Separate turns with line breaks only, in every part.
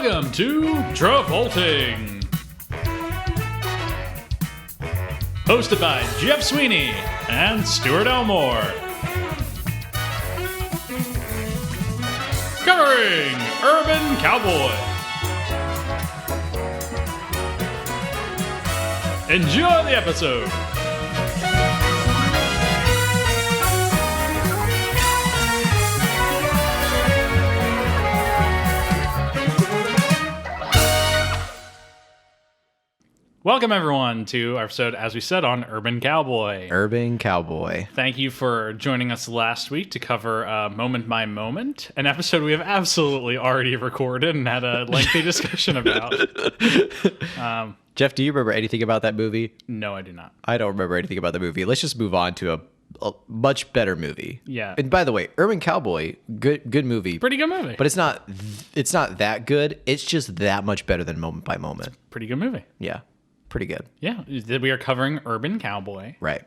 Welcome to Travolting, hosted by Jeff Sweeney and Stuart Elmore. Covering Urban Cowboy. Enjoy the episode. Welcome, everyone, to our episode, as we said, on Urban Cowboy.
Urban Cowboy.
Thank you for joining us last week to cover Moment by Moment, an episode we have absolutely already recorded and had a lengthy discussion about.
Jeff, do you remember anything about that movie?
No, I do not.
I don't remember anything about the movie. Let's just move on to a much better movie.
Yeah.
And by the way, Urban Cowboy, good movie.
Pretty good movie.
But it's not that good. It's just that much better than Moment by Moment.
Pretty good movie.
Yeah. Pretty good.
Yeah. We are covering Urban Cowboy.
Right.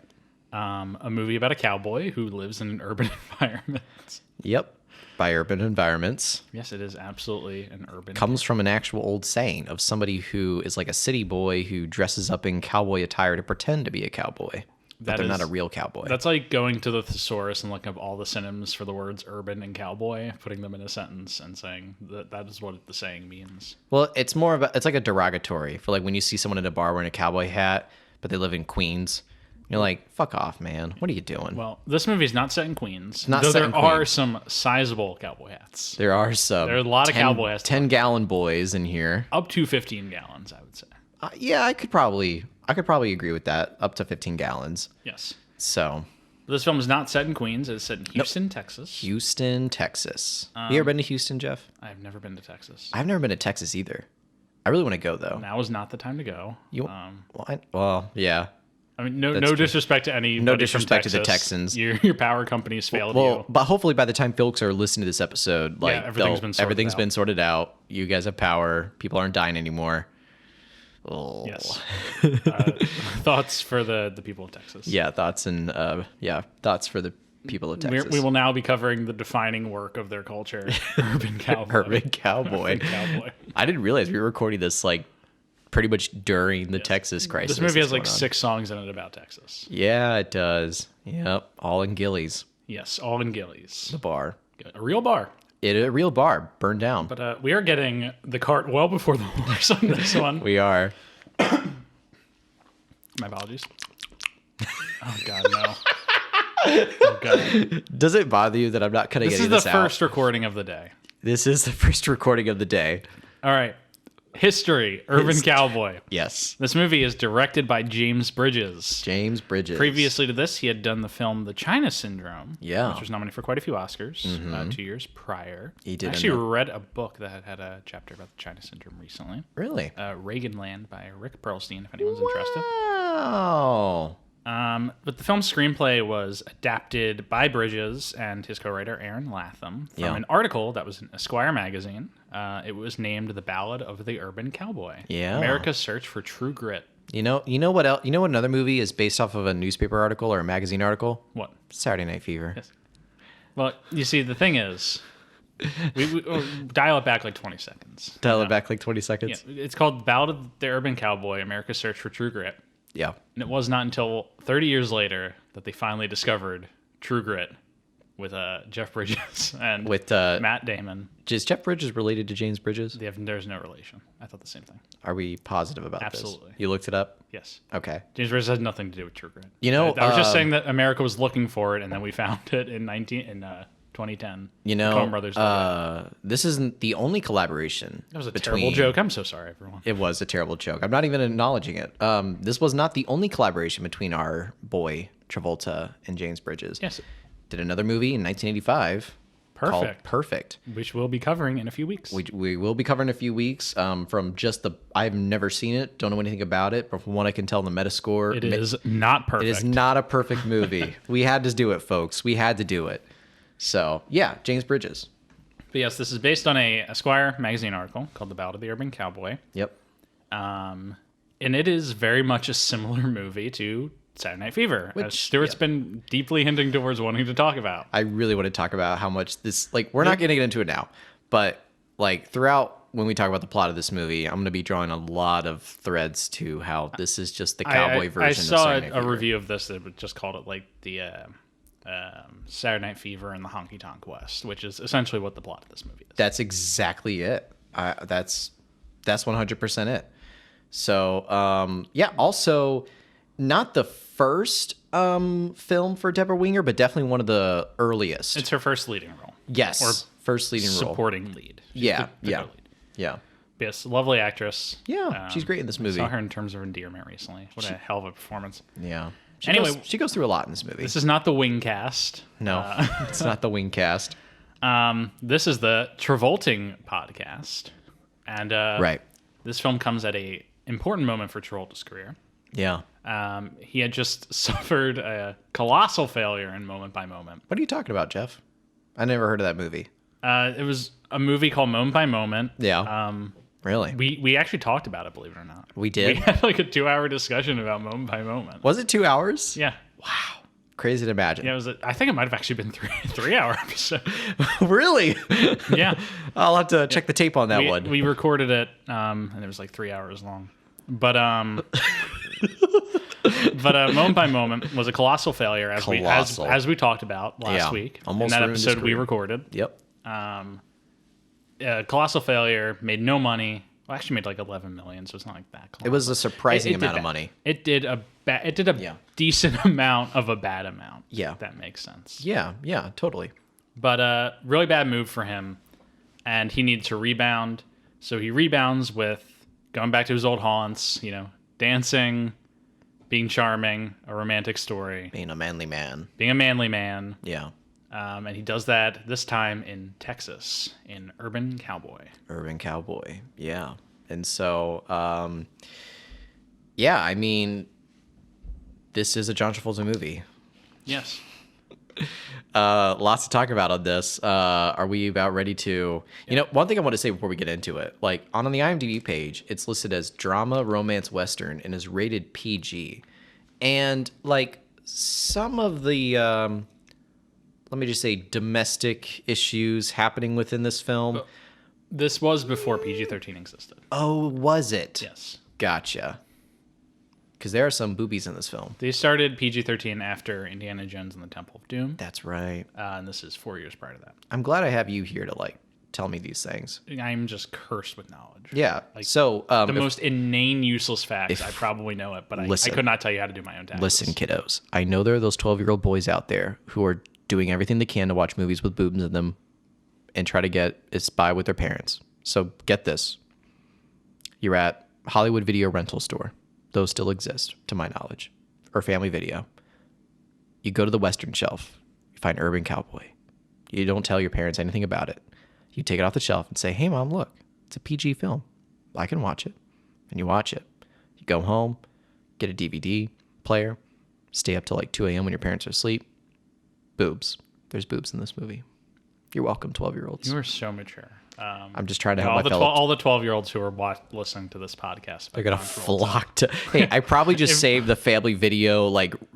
A movie about a cowboy who lives in an urban environment.
Yep. By urban environments.
Yes, it is absolutely an urban.
Comes from an actual old saying of somebody who is like a city boy who dresses up in cowboy attire to pretend to be a cowboy. But they're not a real cowboy.
That's like going to the thesaurus and looking up all the synonyms for the words urban and cowboy, putting them in a sentence and saying that is what the saying means.
Well, it's more of it's like a derogatory for like when you see someone at a bar wearing a cowboy hat, but they live in Queens. You're like, fuck off, man. What are you doing?
Well, this movie is not set in Queens.
Not
though
set
there
in
are
Queens.
some sizable cowboy hats.
There are some.
There are a lot of cowboy hats.
10-gallon boys in here.
Up to 15 gallons, I would say.
Yeah, I could probably agree with that. Up to 15 gallons.
Yes.
So,
This film is not set in Queens. It's set in Houston, Texas.
Houston, Texas. You ever been to Houston, Jeff?
I've never been to Texas.
I've never been to Texas either. I really want to go though.
Now is not the time to go.
Well, yeah.
I mean, no
true.
disrespect to any.
No disrespect to the
Texas.
Texans.
Your power companies failed
Well,
you.
but hopefully by the time folks are listening to this episode, like
everything's been sorted out.
been sorted out. You guys have power. People aren't dying anymore. Oh.
Yes. Thoughts for the people of Texas.
Yeah, thoughts for the people of Texas.
We will now be covering the defining work of their culture, Urban Cowboy.
Urban Cowboy.
Urban Cowboy.
I didn't realize we were recording this like pretty much during the Texas crisis.
This movie has
that's
like
going on.
6 songs in it about Texas.
Yeah, it does. Yep, all in Gillies,
Yes, all in Gillies.
the bar.
A real bar.
A real bar burned down.
But we are getting the cart well before the horse on this one.
We are.
My apologies. Oh, God, no. Oh, God.
Does it bother you that I'm not cutting
This
any
is
of this
the
out?
first recording of the day.
This is the first recording of the day.
All right. History, Urban Cowboy.
Yes.
This movie is directed by James Bridges.
James Bridges.
Previously to this, he had done the film The China Syndrome,
Yeah.
which was nominated for quite a few Oscars 2 years prior.
He did
I actually
another-
read a book that had a chapter about the China Syndrome recently.
Really?
Reaganland by Rick Perlstein, if anyone's interested.
Wow.
But the film's screenplay was adapted by Bridges and his co-writer Aaron Latham from an article that was in Esquire magazine. It was named "The Ballad of the Urban Cowboy."
Yeah.
America's Search for True Grit.
You know what else? You know what another movie is based off of a newspaper article or a magazine article?
What?
Saturday Night Fever.
Yes. Well, you see, the thing is, we dial it back like 20 seconds.
Dial it back like 20 seconds.
Yeah, it's called "The Ballad of the Urban Cowboy: America's Search for True Grit."
Yeah.
And it was not until 30 years later that they finally discovered True Grit with Jeff Bridges and
With
Matt Damon.
is Jeff Bridges related to James Bridges?
There's no relation. I thought the same thing.
Are we positive about
Absolutely.
this? You looked it up?
Yes.
Okay.
James Bridges has nothing to do with True Grit.
You know,
I was just saying that America was looking for it, and then we found it in 2010.
You
The Coen Brothers did it.
know, this isn't the only collaboration.
That was a terrible joke. I'm so sorry, everyone.
It was a terrible joke. I'm not even acknowledging it. This was not the only collaboration between our boy Travolta and James Bridges.
Yes.
Did another movie in 1985 called
Perfect.
Perfect.
Which we'll be covering in a few weeks.
We will be covering in a few weeks. From just I've never seen it, don't know anything about it, but from what I can tell, the Metascore,
It is not perfect.
It is not a perfect movie. We had to do it, folks. We had to do it. So yeah, James Bridges.
But yes, this is based on a Esquire magazine article called "The Ballad of the Urban Cowboy."
Yep.
And it is very much a similar movie to Saturday Night Fever, as Stuart's been deeply hinting towards wanting to talk about.
I really want to talk about how much this, like, we're not going to get into it now, but like throughout when we talk about the plot of this movie, I'm going to be drawing a lot of threads to how this is just the cowboy version.
I saw
of
a review of this that just called it like the Saturday Night Fever and the Honky Tonk West, which is essentially what the plot of this movie is.
That's exactly it. That's 100% it. So yeah. Also, not the first film for Deborah Winger, but definitely one of the earliest.
It's her first leading role.
Yes,
or
first leading role.
Supporting lead.
Yeah.
Lead.
Yeah.
Yes, lovely actress.
Yeah, she's great in this movie.
I saw her in Terms of Endearment recently. What a hell of a performance.
Yeah. She goes through a lot in this movie.
This is not the Wing cast.
No, it's not the Wing cast.
This is the Travolting podcast. And
right.
This film comes at a important moment for Travolta's career.
Yeah.
He had just suffered a colossal failure in Moment by Moment.
What are you talking about, Jeff? I never heard of that movie.
It was a movie called Moment by Moment.
Yeah. Really?
We actually talked about it, believe it or not.
We did?
We had like a 2-hour discussion about Moment by Moment.
Was it 2 hours?
Yeah.
Wow. Crazy to imagine.
Yeah, I think it might have actually been 3-hour episode.
Really?
Yeah.
I'll have to check the tape on that one.
We recorded it, and it was like 3 hours long. But Moment by Moment was a colossal failure, as we talked about last week.
Almost
in that episode we recorded.
Yep.
Colossal failure, made no money. Well, actually made like 11 million, so it's not like that colossal.
It was a surprising amount of money.
It did a decent amount of a bad amount.
Yeah.
If that makes sense.
Yeah, totally.
But really bad move for him, and he needed to rebound. So he rebounds with going back to his old haunts, dancing, being charming, a romantic story.
Being a manly man.
Yeah. And he does that this time in Texas, in Urban Cowboy.
Yeah. And so, yeah, I mean, this is a John Travolta movie.
Yes.
Lots to talk about on this. Are we about ready to... one thing I want to say before we get into it, like on the IMDb page, it's listed as drama, romance, western, and is rated PG. And like some of the... let me just say domestic issues happening within this film.
This was before PG-13 existed.
Oh, was it?
Yes.
Gotcha. Because there are some boobies in this film.
They started PG-13 after Indiana Jones and the Temple of Doom.
That's right.
And this is 4 years prior to that.
I'm glad I have you here to tell me these things.
I'm just cursed with knowledge.
Yeah. So
the most inane, useless facts. I probably know it, but I could not tell you how to do my own taxes.
Listen, kiddos. I know there are those 12-year-old boys out there who are doing everything they can to watch movies with boobs in them and try to get a spy with their parents. So get this. You're at Hollywood Video Rental Store. Those still exist, to my knowledge. Or Family Video. You go to the Western shelf. You find Urban Cowboy. You don't tell your parents anything about it. You take it off the shelf and say, hey, Mom, look. It's a PG film. I can watch it. And you watch it. You go home, get a DVD player, stay up till 2 a.m. when your parents are asleep. Boobs. There's boobs in this movie. You're welcome, 12-year-olds.
You are so mature.
I'm just trying to help
all the 12-year-olds who are listening to this podcast.
They're gonna flock to. Hey, I probably just saved the Family Video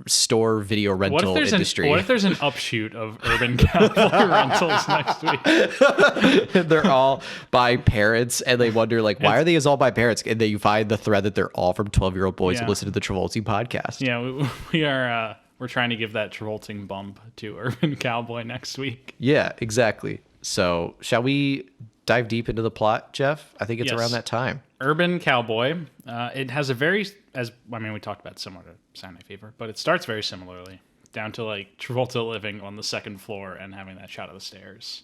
store video rental industry.
What if there's an upshoot of Urban Cowboy rentals next week?
They're all by parents, and they wonder why are they all by parents? And then you find the thread that they're all from 12-year-old boys who listen to the Travolting podcast.
Yeah, we are. We're trying to give that Travolting bump to Urban Cowboy next week.
Yeah, exactly. So, shall we dive deep into the plot, Jeff? I think it's around that time.
Urban Cowboy. It has we talked about similar to Saturday Night Fever, but it starts very similarly, down to Travolta living on the second floor and having that shot of the stairs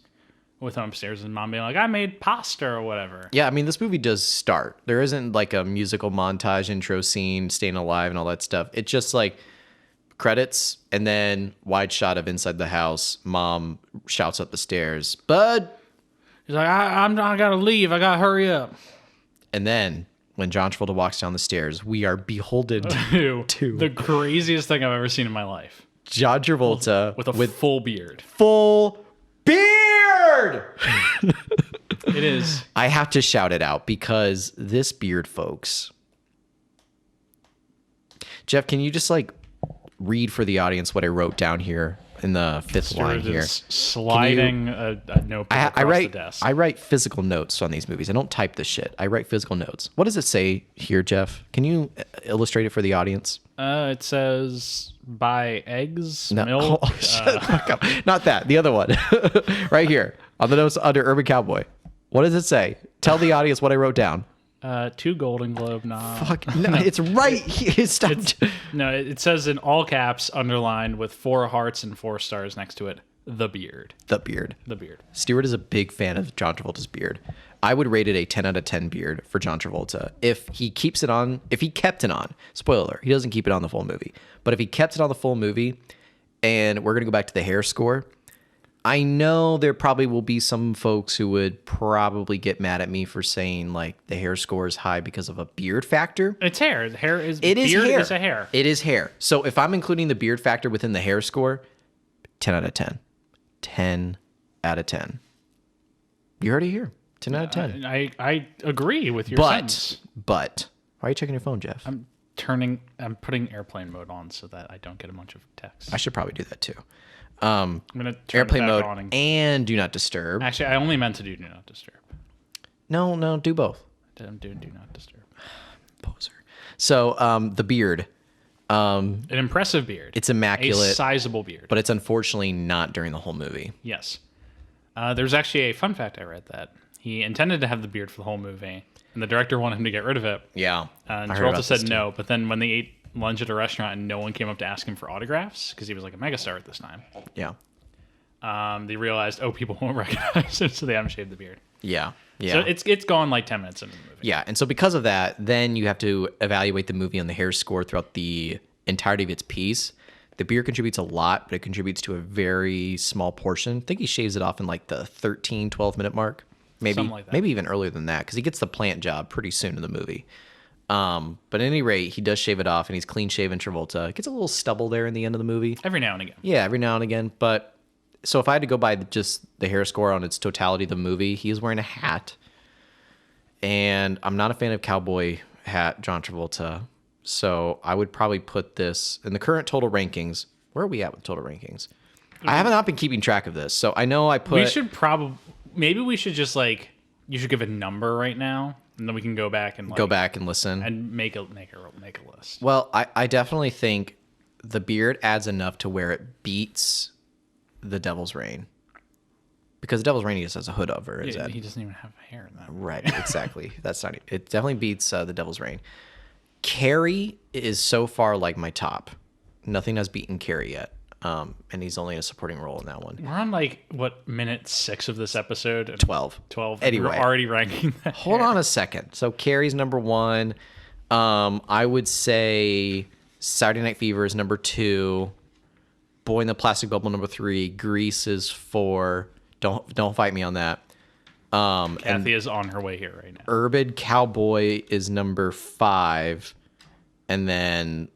with him upstairs and Mom being like, I made pasta or whatever.
Yeah, I mean, this movie does start. There isn't a musical montage intro scene, Staying Alive and all that stuff. It's just credits and then wide shot of inside the house. Mom shouts up the stairs, Bud.
He's like, I gotta leave. I gotta hurry up.
And then when John Travolta walks down the stairs, we are beholden to
the craziest thing I've ever seen in my life.
John Travolta
with a full beard.
Full beard.
It is.
I have to shout it out because this beard, folks. Jeff, can you just read for the audience what I wrote down here in the fifth line
Stuart
here.
is sliding a notebook across
I write
the desk.
I write physical notes on these movies. I don't type this shit. I write physical notes. What does it say here, Jeff? Can you illustrate it for the audience?
It says buy eggs,
No,
milk.
shut the fuck up. Not that. The other one, right here on the notes under Urban Cowboy. What does it say? Tell the audience what I wrote down.
2 Golden Globe nods.
Fuck no, it's right here. Stop.
No, it says in all caps, underlined with 4 hearts and 4 stars next to it. The beard.
The beard.
The beard.
Stuart is a big fan of John Travolta's beard. I would rate it a 10 out of 10 beard for John Travolta. If he keeps it on, if he kept it on, spoiler alert, he doesn't keep it on the full movie. But if he kept it on the full movie, and we're going to go back to the hair score, I know there probably will be some folks who would probably get mad at me for saying like the hair score is high because of a beard factor.
It's hair. The hair is
It is
beard
hair.
is a hair.
It is hair. So if I'm including the beard factor within the hair score, 10 out of 10. 10 out of 10. You heard it here. 10 out of 10.
I agree with your sentence.
But why are you checking your phone, Jeff?
I'm putting airplane mode on so that I don't get a bunch of text.
I should probably do that too.
I'm gonna turn
Airplane
it back
mode
on
and do not disturb.
actually, I only meant to do not disturb.
No, do both.
I'm doing do not disturb.
Poser. So the beard.
An impressive beard.
It's immaculate.
A sizable beard.
But it's unfortunately not during the whole movie.
Yes. There's actually a fun fact I read that he intended to have the beard for the whole movie, and the director wanted him to get rid of it.
Yeah.
And
I heard
Travolta
about this
said no, but then when they ate lunch at a restaurant and no one came up to ask him for autographs, because he was like a megastar at this time,
Yeah.
they realized, people won't recognize him, so they haven't shaved the beard.
Yeah. Yeah.
So it's gone like 10 minutes into the movie.
Yeah, and so because of that, then you have to evaluate the movie on the hair score throughout the entirety of its piece. The beard contributes a lot, but it contributes to a very small portion. I think he shaves it off in like the 13, 12-minute mark. Maybe,
Something like that.
maybe even earlier than that, because he gets the plant job pretty soon in the movie. But at any rate, he does shave it off, and he's clean-shaven Travolta. Gets a little stubble there in the end of the movie.
Every now and again.
Yeah, every now and again. But so if I had to go by just the hair score on its totality of the movie, he is wearing a hat. And I'm not a fan of cowboy hat John Travolta. So I would probably put this in the current total rankings. Where are we at with total rankings? I have not been keeping track of this. So I know I put...
We should maybe we should just like, you should give a number right now, and then we can go back and
listen.
and make a list.
Well, I definitely think the beard adds enough to where it beats the Devil's Reign. Because the Devil's Reign he just has a hood over his head.
He doesn't even have hair in that.
Right, exactly. That's not. It definitely beats the Devil's Reign. Carrie is so far like my top. Nothing has beaten Carrie yet, and he's only in a supporting role in that one.
We're on like minute 6 of this episode? And
12.
12.
Anyway.
We're already ranking that.
Hold on a second. So Carrie's number 1. I would say Saturday Night Fever is number 2. Boy in the Plastic Bubble number 3. Grease is 4. Don't fight me on that.
Kathy is on her way here right now.
Urban Cowboy is number 5, and then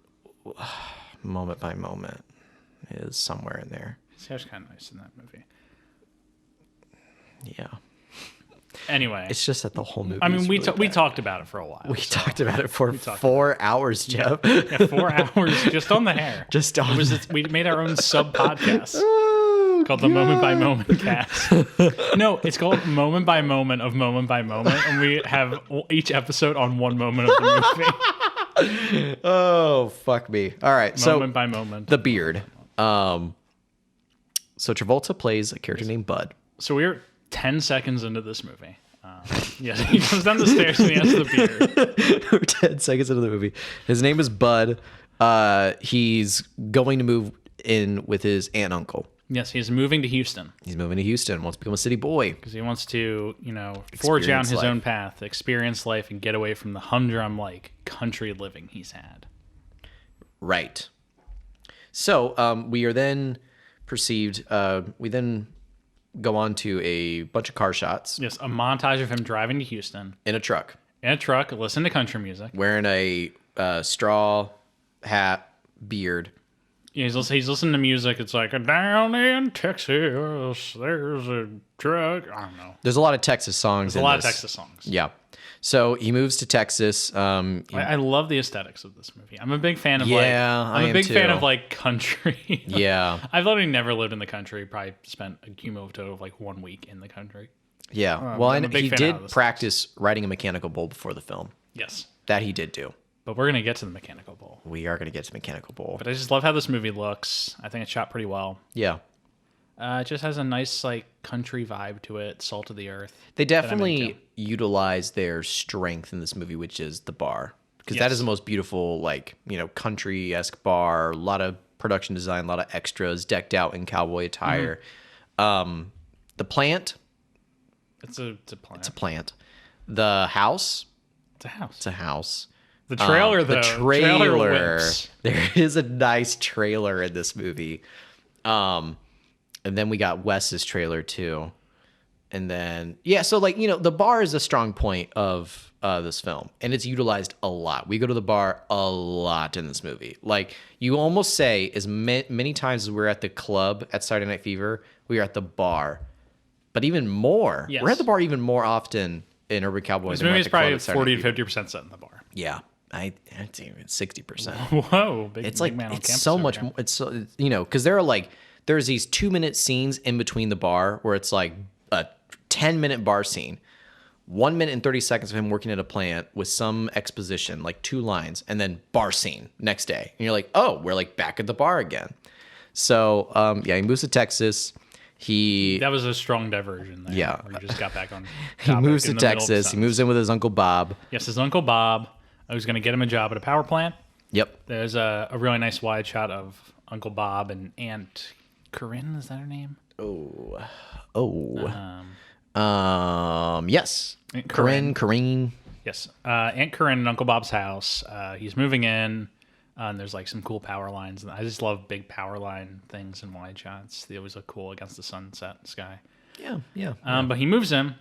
Moment by Moment is somewhere in there.
His hair's kind of nice in that movie.
Yeah.
Anyway,
It's just that the whole movie.
I mean, we
really
talked about it for a while.
we talked about it for 4 hours, Jeff.
Yeah, 4 hours just on the hair.
Just on.
We made our own sub podcast called the Moment by Moment Cast. No, it's called Moment by Moment of Moment by Moment, and we have each episode on one moment of the movie.
Oh, fuck me. All right.
Moment by moment.
The beard. So Travolta plays a character named Bud.
So we're 10 seconds into this movie. Yeah, he comes down the stairs and he has the beard.
We're 10 seconds into the movie. His name is Bud. He's going to move in with his aunt and uncle.
Yes, he's moving to Houston
He's moving to Houston, wants to become a city boy.
because he wants to, forge down
Experience
his
life.
own path, experience life, and get away from the humdrum, country living he's had.
Right. So we are then perceived, we then go on to a bunch of car shots
Yes, a montage of him driving to Houston
in a truck,
listen to country music.
wearing a straw hat, beard.
Yeah, he's listening to music. It's like, down in Texas, there's a truck. I don't know.
There's a lot of Texas songs.
There's a lot of Texas songs.
Yeah. So he moves to Texas.
I love the aesthetics of this movie. I'm a big fan of
I'm
a big fan of like country.
Yeah.
I've literally never lived in the country. Probably spent a cumulative total of like 1 week in the country.
Yeah. Well,
I'm a
and
big
he
fan
did
of this
practice riding a mechanical bull before the film.
Yes.
That he did do.
But we're gonna get to the mechanical bull.
We are going to get to mechanical bull.
But I just love how this movie looks. I think it's shot pretty well.
Yeah.
It just has a nice like country vibe to it, salt of the earth.
They
that I'm
definitely
into.
utilize their strength in this movie, which is the bar. Because that
Yes.
is the most beautiful, like, country-esque bar. A lot of production design, a lot of extras decked out in cowboy attire. The plant,
It's a plant.
it's a plant. The house,
It's a house.
it's a house.
The trailer though.
The trailer.
Whips.
There is a nice trailer in this movie. And then we got Wes's trailer too. And then, so like, the bar is a strong point of this film, and it's utilized a lot. We go to the bar a lot in this movie. Like, you almost say as many times as we're at the club at Saturday Night Fever, we are at the bar. But even more,
Yes.
we're at the bar even more often in Urban Cowboy.
This
than we're
movie
at
is
the club
probably
at Saturday
40
Night
to
Fever.
50% set in the bar.
Yeah, it's even 60%.
Whoa, big,
It's
big
like
man on
it's
campus
so
over
much
here.
more. It's so, because there's these 2-minute scenes in between the bar where it's like a 10-minute bar scene, 1 minute and 30 seconds of him working at a plant with some exposition, like 2 lines, and then bar scene next day, and you're like, oh, we're like back at the bar again. So he moves to Texas.
That was a strong diversion there.
Yeah.
Where you just got back on
He
topic
moves to
in the middle of a
Texas. He
sentence.
moves in with his Uncle Bob.
Yes, his Uncle Bob. I was going to get him a job at a power plant.
Yep.
There's a really nice wide shot of Uncle Bob and Aunt Corinne. Is that her name?
Yes.
Aunt
Corinne.
Yes. Aunt Corinne and Uncle Bob's house. He's moving in. And there's like some cool power lines. I just love big power line things and wide shots. They always look cool against the sunset sky.
Yeah.
But he moves in.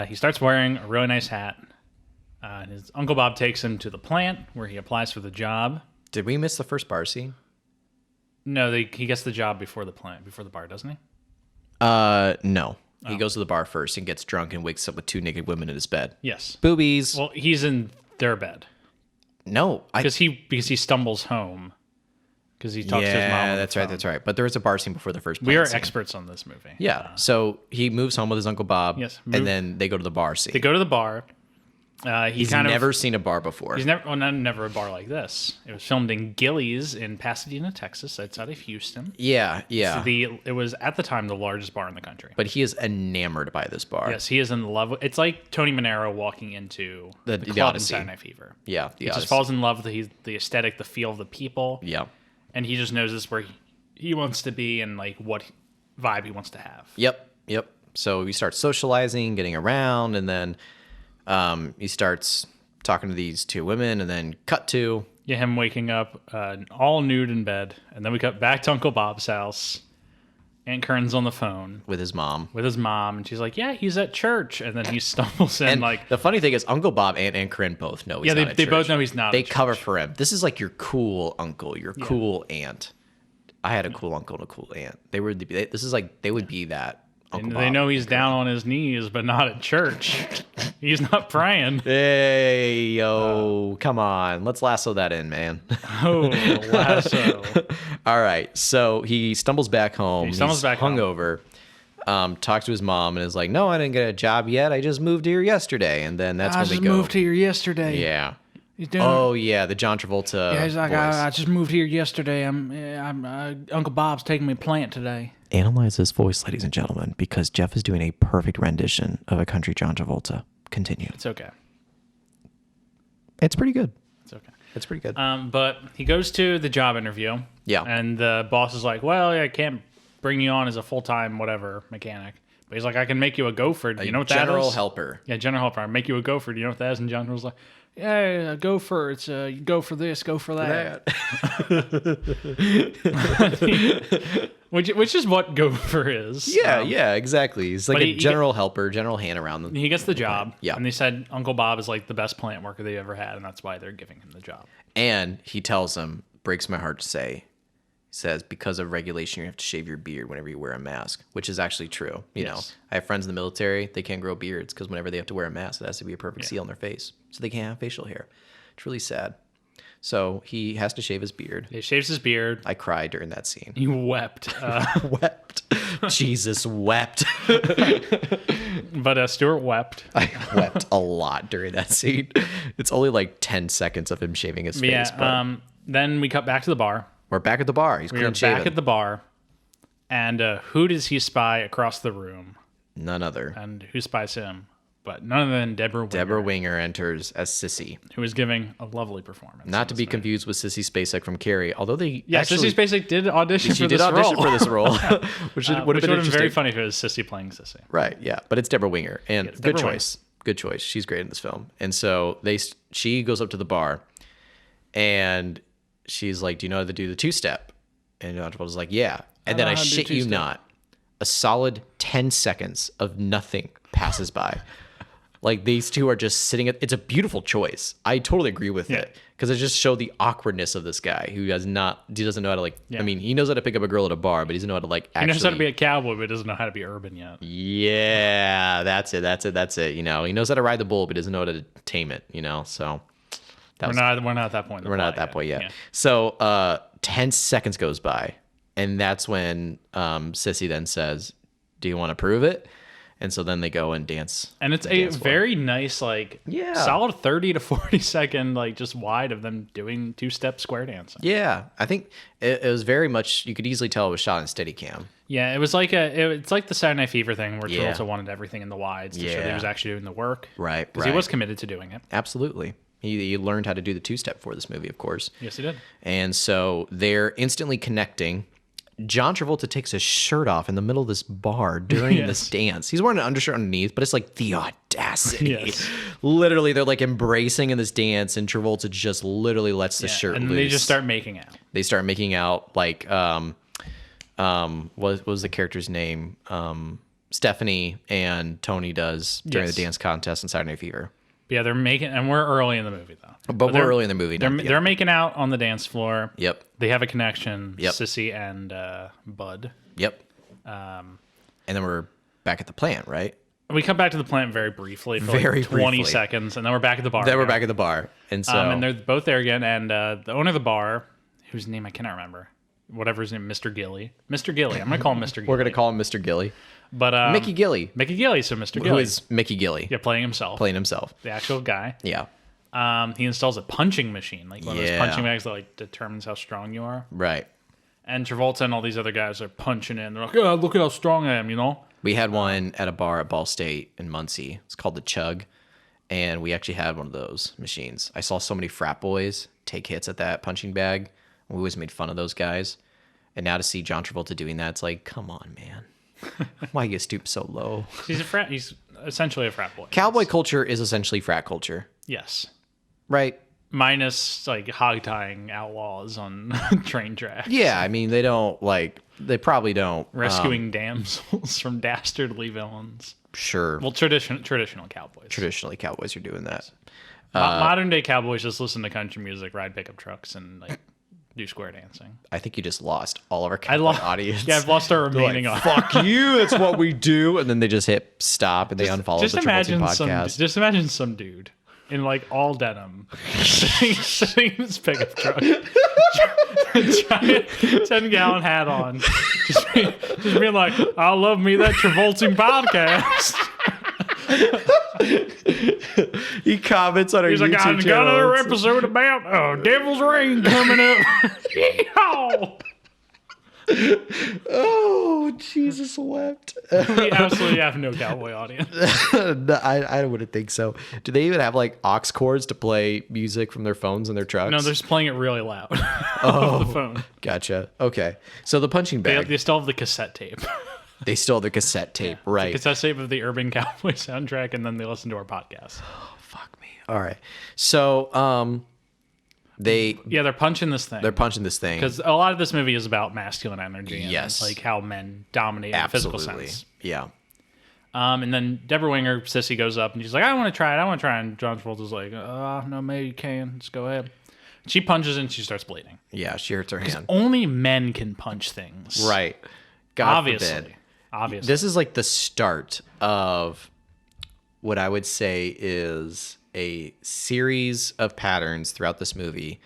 He starts wearing a really nice hat. And his Uncle Bob takes him to the plant where he applies for the job.
Did we miss the first bar scene?
No, he gets the job before the bar, doesn't he?
No. He
Oh.
goes to the bar first and gets drunk and wakes up with 2 naked women in his bed.
Yes.
Boobies.
Well, he's in their bed
No.
because he stumbles home because he talks to his mom. on the
that's right.
phone.
That's right. But there is a bar scene before the first
We are
plant scene.
experts on this movie.
Yeah. So he moves home with his Uncle Bob.
Yes,
And then they go to the bar scene.
They go to the bar.
He's never seen a bar before.
He's never a bar like this. It was filmed in Gillies in Pasadena, Texas, outside of Houston.
Yeah.
It was at the time the largest bar in the country.
But he is enamored by this bar.
Yes, he is in love with. It's like Tony Manero walking into
The
club in
Odyssey.
Saturday Night Fever.
Yeah.
He just falls in love with the aesthetic, the feel of the people.
Yeah.
And he just knows this is where he wants to be and like what vibe he wants to have.
Yep. So he starts socializing, getting around, and then he starts talking to these 2 women, and then cut to
Yeah, him waking up all nude in bed, and then we cut back to Uncle Bob's house. Aunt Corinne's on the phone
with his mom.
and she's like, "Yeah, he's at church," and then he stumbles in
And
like,
the funny thing is, Uncle Bob and Aunt Corinne both know he's
yeah,
not at
they
church.
both know he's not.
They
at
cover
church.
for him. This is like your cool uncle, your cool aunt. I had a cool uncle and a cool aunt. They would be that. Uncle
And
Bob.
they know he's down on his knees, but not at church. He's not praying.
Hey, yo, come on. Let's lasso that in, man.
Oh, lasso.
All right. So he stumbles back home.
He stumbles
He's
back home.
hungover. Talks to his mom and is like, "No, I didn't get a job yet. I just moved here yesterday." And then that's when they go.
here yesterday.
Yeah.
He's doing.
Oh yeah, the John Travolta.
Yeah, he's like,
voice.
I just moved here yesterday. I'm Uncle Bob's taking me plant today.
Analyze this voice, ladies and gentlemen, because Jeff is doing a perfect rendition of a country John Travolta. Continue.
It's okay.
It's pretty good.
It's okay.
It's pretty good.
But he goes to the job interview.
Yeah.
And the boss is like, "Well, I can't bring you on as a full-time whatever mechanic." But he's like, "I can make you a gopher. Do you know what that is?"
General helper.
Yeah, general helper. I make you a gopher. Do you know what that is? And John was like, "Yeah, a gopher. It's you go for this, go for that." Which is what gopher is.
Yeah, exactly. He's like
but
a
he-
general helper, general hand around them.
He gets the job.
Yeah.
And they said Uncle Bob is like the best plant worker they ever had, and that's why they're giving him the job.
And he tells him, breaks my heart to say, says, because of regulation, you have to shave your beard whenever you wear a mask, which is actually true. You know, I have friends in the military, they can't grow beards because whenever they have to wear a mask, it has to be a perfect seal on their face. So they can't have facial hair. It's really sad. So he has to shave his beard.
He shaves his beard.
I cried during that scene.
You wept.
Wept. Jesus wept.
But Stuart wept.
I wept a lot during that scene. It's only like 10 seconds of him shaving his face.
Yeah. Then we cut back to the bar.
We're back at the bar. He's clean shaven.
Back at the bar. And who does he spy across the room?
None other.
And who spies him? But none other than Deborah Winger.
Deborah Winger enters as Sissy,
who is giving a lovely performance.
Not to be confused with Sissy Spacek from Carrie, although they
Sissy Spacek did audition
for this role. She did audition for this role,
which would have been very funny if it was Sissy playing Sissy.
Right, yeah. But it's Deborah Winger, and good
Deborah
choice. Winger. Good choice. She's great in this film. And so she goes up to the bar, and she's like, "Do you know how to do the two-step?" And John Travolta's like, "Yeah." And then I shit you not, a solid 10 seconds of nothing passes by. Like, these two are just sitting it's a beautiful choice. I totally agree with it, because it just showed the awkwardness of this guy who he doesn't know how to I mean, he knows how to pick up a girl at a bar, but he doesn't know how to actually. He knows
how to be a cowboy, but doesn't know how to be urban yet.
Yeah, that's it. You know, he knows how to ride the bull, but he doesn't know how to tame it, you know, so.
We're not at that point.
We're not at that point yet. So 10 seconds goes by, and that's when Sissy then says, "Do you want to prove it?" And so then they go and dance.
And it's a very nice, solid 30 to 40 second, just wide of them doing two-step square dancing.
Yeah. I think it was very much, you could easily tell it was shot in Steadicam.
Yeah, it was it's like the Saturday Night Fever thing where Travolta wanted everything in the wides to show that he was actually doing the work.
Right.
Because he was committed to doing it.
Absolutely. He learned how to do the two-step for this movie, of course.
Yes, he did.
And so they're instantly connecting. John Travolta takes his shirt off in the middle of this bar during this dance. He's wearing an undershirt underneath, but it's like the audacity. Yes. Literally, they're embracing in this dance, and Travolta just literally lets the shirt loose.
And they just start making out.
They start making out what was the character's name? Stephanie and Tony does during the dance contest in Saturday Night Fever.
Yeah, they're making, and we're early in the movie though.
But we're early in the movie.
They're making out on the dance floor.
Yep.
They have a connection.
Yep.
Sissy and Bud.
Yep. And then we're back at the plant, right?
We come back to the plant very briefly for 20 seconds, and then we're back at the bar.
We're back at the bar, and so
and they're both there again. And the owner of the bar, whose name I cannot remember, whatever his name, Mr. Gilly. Mr. Gilly. I'm gonna call him Mr. Gilly.
We're gonna call him Mr. Gilly.
But
Mickey Gilly.
Mickey Gilly, so Mr. Gilly.
Who is Mickey Gilly?
Yeah, playing himself.
The
actual guy.
Yeah.
He installs a punching machine, one of those punching bags that determines how strong you are.
Right.
And Travolta and all these other guys are punching in. They're like, "Oh, look at how strong I am," you know?
We had one at a bar at Ball State in Muncie. It's called the Chug, and we actually had one of those machines. I saw so many frat boys take hits at that punching bag. We always made fun of those guys. And now to see John Travolta doing that, it's like, come on, man. Why you stoop so low?
He's essentially a frat boy.
Cowboy culture is essentially frat culture.
Yes.
Right.
Minus hog tying outlaws on train tracks.
Yeah, I mean they probably don't
rescuing damsels from dastardly villains.
Sure.
Well, traditional cowboys.
Traditionally, cowboys are doing that.
Modern day cowboys just listen to country music, ride pickup trucks, and do square dancing.
I think you just lost all of our cowboy audience.
Yeah, I've lost our remaining audience.
Fuck you, that's what we do. And then they just hit stop and they unfollow the Travolting podcast.
Just imagine some dude in all denim sitting in his pickup truck. Giant 10-gallon hat on. Just being like, "I love me that Travolting podcast."
He comments on our YouTube channel.
He's like, "I've got another episode about Devil's Reign coming up." Yeehaw!
Oh, Jesus wept.
We absolutely have no cowboy audience.
No, I wouldn't think so. Do they even have aux cords to play music from their phones in their trucks?
No, they're just playing it really loud over the phone.
Gotcha. Okay. So the punching bag.
They still have the cassette tape.
They still have the cassette tape, right?
The cassette tape of the Urban Cowboy soundtrack, and then they listen to our podcast.
Oh, fuck me. All right. So,
they're punching this thing.
They're punching this thing.
Because a lot of this movie is about masculine energy. And
yes.
How men dominate in the physical sense.
Yeah.
And then Deborah Winger, Sissy, goes up and she's like, I want to try it. And John Travolta's like, no, maybe you can. Just go ahead. She punches and she starts bleeding.
Yeah, she hurts her hand.
Only men can punch things.
Right. God
Obviously.
forbid.
Obviously.
This is like the start of what I would say is a series of patterns throughout this movie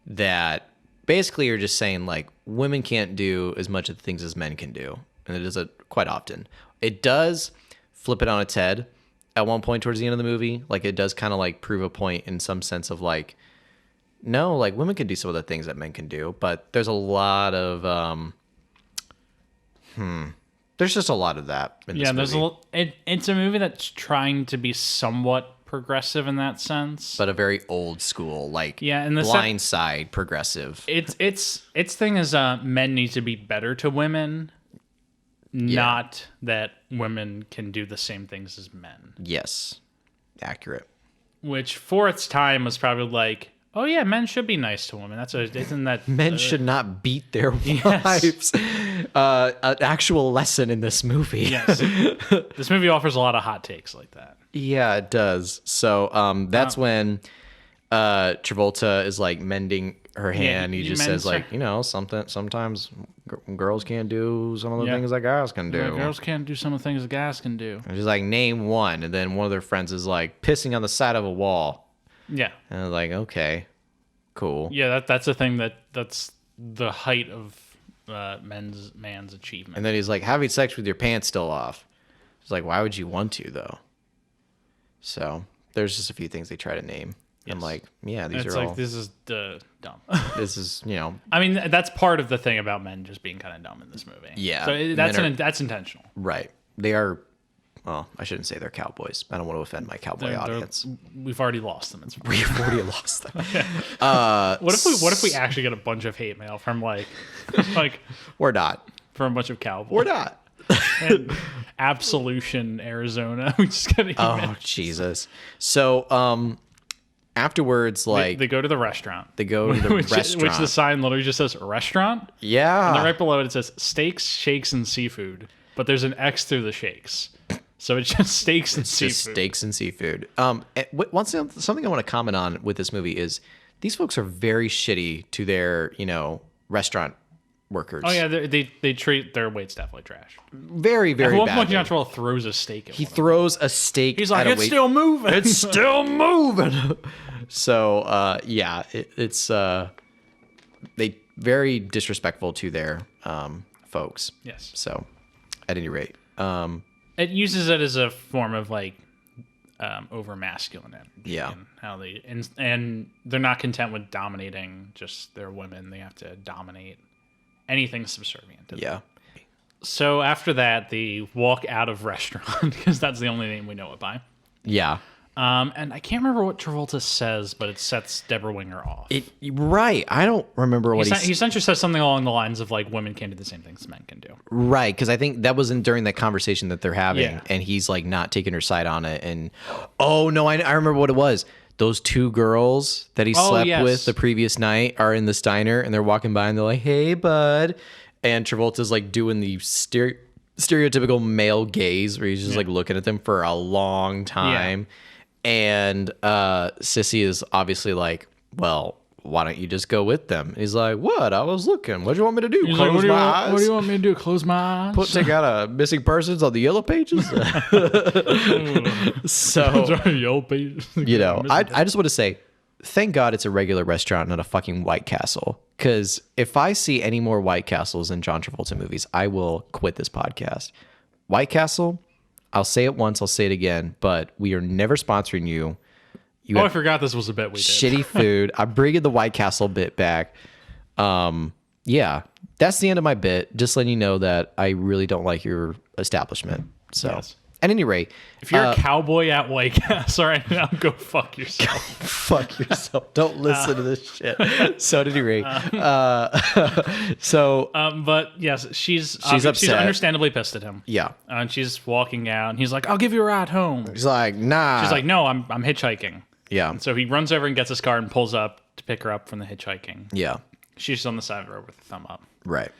that basically are just saying like women can't do as much of the things as men can do. And it is quite often. It does flip it on its head at one point towards the end of the movie. Like it does kind of like prove a point in some sense of like, no, like women can do some of the things that men can do, but there's a lot of there's just a lot of that in this movie.
It's a movie that's trying to be somewhat progressive in that sense,
But a very old school, like
and the
Blind Side progressive.
Its thing is men need to be better to women, not that women can do the same things as men.
Yes, accurate.
Which for its time was probably like, oh yeah, men should be nice to women. Isn't that
Men should not beat their wives. An actual lesson in this movie.
Yes. This movie offers a lot of hot takes like that.
Yeah, it does. So that's when Travolta is like mending her hand. He just says like, sometimes girls can't do some of the things that guys can do.
Girls can't do some of the things that guys can do.
And she's like, name one. And then one of their friends is like pissing on the side of a wall.
Yeah.
And I was like, okay, cool.
Yeah, that's a thing that's the height of man's achievement.
And then he's like, having sex with your pants still off. It's like, why would you want to though? So there's just a few things they try to name. Yes. I'm like, yeah, these are all.
This is dumb.
This is,
I mean, that's part of the thing about men just being kind of dumb in this movie.
Yeah.
So that's intentional.
Right. They are. Well, I shouldn't say they're cowboys. I don't want to offend my cowboy audience.
We've already lost them.
We've already lost them.
What if we actually get a bunch of hate mail from like
we're not
from a bunch of cowboys?
We're not.
And Absolution, Arizona. We just got emails.
Oh Jesus! So afterwards, like
they go to the restaurant.
They go to the restaurant,
which the sign literally just says restaurant.
Yeah.
And then right below it says steaks, shakes, and seafood. But there's an X through the shakes. So it's just steaks and seafood.
Just steaks and seafood. Something I want to comment on with this movie is these folks are very shitty to their, restaurant workers.
Oh yeah, they treat their waitstaff like trash.
Very, very
bad. At one point,
John
Travolta throws a steak at
He throws a steak.
He's like, it's still moving.
It's still moving. So it's they very disrespectful to their folks.
Yes.
So at any rate,
it uses it as a form of like over masculine energy.
Yeah.
And how and they're not content with dominating just their women. They have to dominate anything subservient to them.
Yeah.
So after that, they walk out of restaurant because that's the only name we know it by.
Yeah.
And I can't remember what Travolta says, but it sets Deborah Winger off.
Right. I don't remember what
he essentially says something along the lines of like women can't do the same things men can do.
Right, because I think that was during that conversation that they're having,
Yeah.
and he's like not taking her side on it. And oh no, I remember what it was. Those two girls that he slept with the previous night are in this diner, and they're walking by, and they're like, "Hey, bud," and Travolta's like doing the stereotypical male gaze, where he's just like looking at them for a long time. Yeah. And Sissy is obviously like, well, why don't you just go with them? And he's like, what? I was looking. What do you want me to do?
He's
Close
like,
my eyes?
What do you want me to do? Close my eyes?
Take out a missing persons on the yellow pages? So,
yellow pages.
I just want to say, thank God it's a regular restaurant, not a fucking White Castle. Because if I see any more White Castles in John Travolta movies, I will quit this podcast. White Castle... I'll say it once, I'll say it again, but we are never sponsoring you.
I forgot this was a bit we did.
Shitty food. I'm bringing the White Castle bit back. Yeah, that's the end of my bit. Just letting you know that I really don't like your establishment. So, at any rate,
if you're a cowboy at White Castle right now, go fuck yourself.
Fuck yourself. Don't listen to this shit. So, at any rate,
but yes, she's
upset.
She's understandably pissed at him.
Yeah,
and she's walking out, and he's like, "I'll give you a ride home."
He's like, "Nah."
She's like, "No, I'm hitchhiking."
Yeah.
And so he runs over and gets his car and pulls up to pick her up from the hitchhiking.
Yeah.
She's on the side of the road with a thumb up.
Right.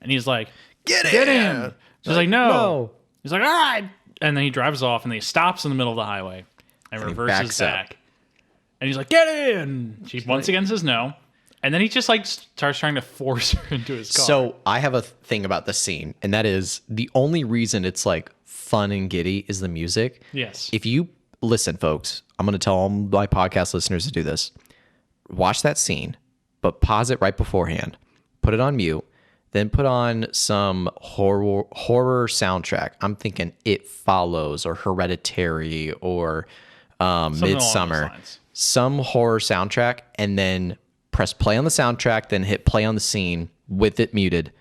And he's like,
Get in.
She's like, no. He's like, all right. And then he drives off and he stops in the middle of the highway and reverses back. And he's like, get in. She once again says no. And then he just like starts trying to force her into his car.
So I have a thing about the scene, and that is the only reason it's like fun and giddy is the music.
Yes.
If you listen, folks, I'm going to tell all my podcast listeners to do this. Watch that scene, but pause it right beforehand. Put it on mute. Then put on some horror soundtrack. I'm thinking It Follows or Hereditary or Midsummer. Some horror soundtrack, and then press play on the soundtrack, then hit play on the scene with it muted.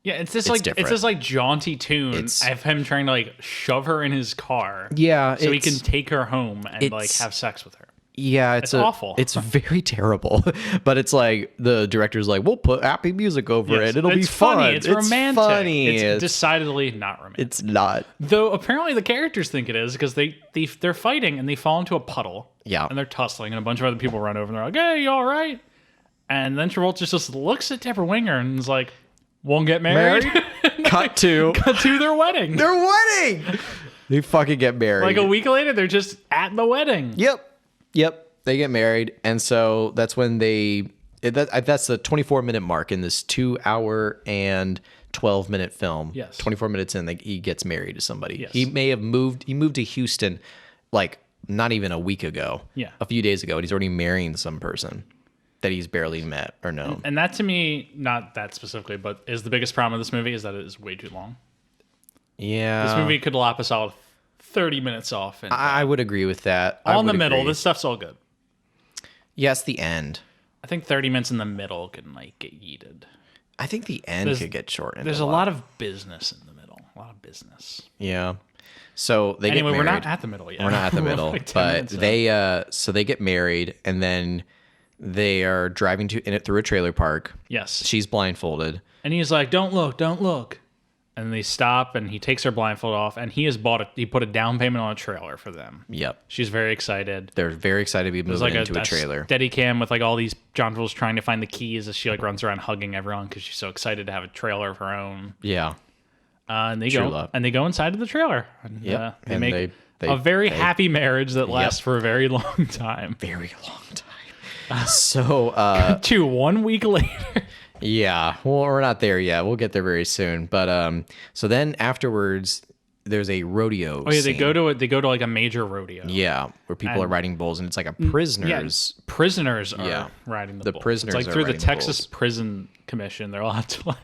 Yeah, it's this like jaunty tune of him trying to like shove her in his car.
Yeah,
so he can take her home and like have sex with her.
Yeah, it's awful. It's very terrible. But it's like the director's like, we'll put happy music over it. It'll be fun.
It's romantic.
Funny.
It's decidedly not romantic.
It's not.
Though apparently the characters think it is because they're fighting and they fall into a puddle.
Yeah.
And they're tussling and a bunch of other people run over and they're like, hey, you all right? And then Travolta just looks at Deborah Winger and is like, won't get married?
Cut to
their wedding.
Their wedding! They fucking get married.
Like a week later, they're just at the wedding.
Yep. They get married. And so that's when that's the 24-minute mark in this 2 hour and 12-minute film.
Yes.
24 minutes in, he gets married to somebody.
Yes.
He moved to Houston like not even a week ago.
Yeah.
A few days ago. And he's already marrying some person that he's barely met or known.
And that to me, not that specifically, but is the biggest problem with this movie is that it is way too long.
Yeah.
This movie could lop us all 30 minutes off. And,
I would agree with that.
All in the middle. This stuff's all good.
Yes, the end.
I think 30 minutes in the middle can like get yeeted.
I think the end could get shortened.
There's a lot of business in the middle. A lot of business.
Yeah. So they get married.
We're not at the middle yet.
We're not at the middle,
like
but they get married, and then they are driving through a trailer park.
Yes.
She's blindfolded.
And he's like, don't look. And they stop, and he takes her blindfold off, and he put a down payment on a trailer for them.
Yep.
She's very excited.
They're very excited to be moving into a trailer.
Steady cam with like all these John Travolta's trying to find the keys as she like runs around hugging everyone because she's so excited to have a trailer of her own.
Yeah.
And they go inside of the trailer. And,
yep.
They make a very happy marriage that lasts for a very long time.
Very long time. So
to 1 week later.
Yeah, well, we're not there yet. We'll get there very soon. But so then afterwards, there's a rodeo.
Oh yeah,
scene.
they go to like a major rodeo.
Yeah, where people are riding bulls, and it's like a prisoners.
Yeah, prisoners are riding the bulls.
Prisoners
it's like
are
through the
riding
Texas
bulls.
Prison Commission. They're allowed to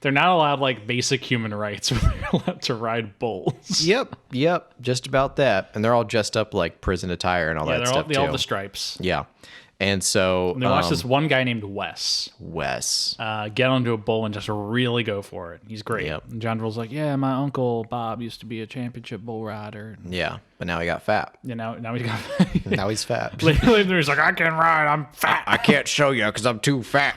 they're not allowed like basic human rights where they're allowed to ride bulls.
Yep, just about that. And they're all dressed up like prison attire and all that stuff
all the stripes.
Yeah. And so
they watch this one guy named Wes get onto a bull and just really go for it. He's great.
Yep.
And John Travolta's like, yeah, my uncle Bob used to be a championship bull rider.
Yeah, but now he got fat.
Yeah, now he got
now he's fat.
Later he's like, I can't ride, I'm fat.
I can't show you because I'm too fat.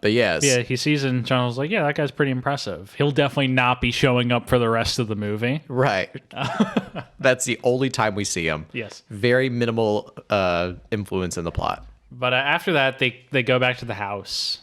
But yes.
Yeah, he sees it and John was like, yeah, that guy's pretty impressive. He'll definitely not be showing up for the rest of the movie.
Right. That's the only time we see him.
Yes.
Very minimal influence in the plot.
But after that, they go back to the house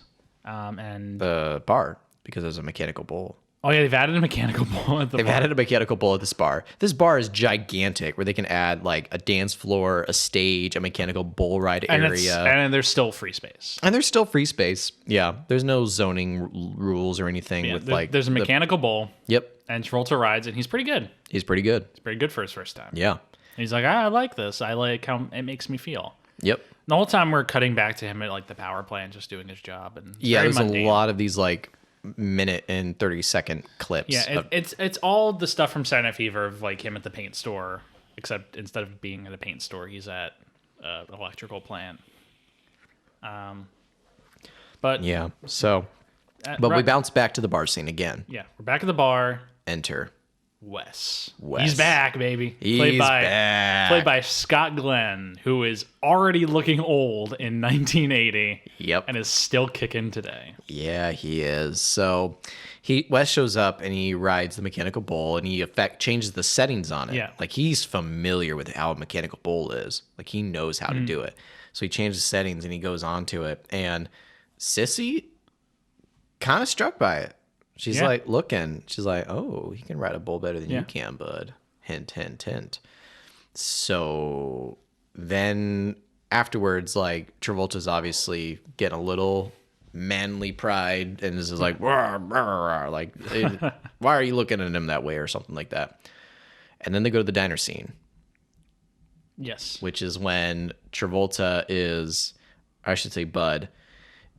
and
the bar, because there's a mechanical bull.
Oh yeah, they've added a mechanical bull at the bar.
They've added a mechanical bull at this bar. This bar is gigantic, where they can add like a dance floor, a stage, a mechanical bull ride area.
And there's still free space.
And there's still free space. Yeah. There's no zoning rules or anything with
there's a mechanical bull.
Yep.
And Travolta rides, and he's pretty good.
He's pretty good.
He's pretty good for his first time.
Yeah.
And he's like, I like this. I like how it makes me feel.
Yep.
The whole time we're cutting back to him at like the power plant, just doing his job. And
yeah, there's a lot of these like minute and 30-second clips.
Yeah, it's all the stuff from Saturday Night Fever of like him at the paint store, except instead of being at a paint store, he's at an electrical plant. But
yeah, so but we bounce back to the bar scene again.
Yeah, we're back at the bar.
Enter
Wes.
Wes.
He's back, baby.
He's back.
Played by Scott Glenn, who is already looking old in 1980.
Yep.
And is still kicking today.
Yeah, he is. So Wes shows up and he rides the mechanical bull and he changes the settings on it.
Yeah.
Like he's familiar with how a mechanical bull is. Like he knows how to do it. So he changes the settings and he goes on to it. And Sissy kind of struck by it. She's like looking. She's like, oh, he can ride a bull better than you can, bud. Hint, hint, hint. So then afterwards, like Travolta's obviously getting a little manly pride and is just like, "Rawr, rawr, rawr," like, why are you looking at him that way or something like that? And then they go to the diner scene,
Yes.
which is when Travolta is, I should say Bud,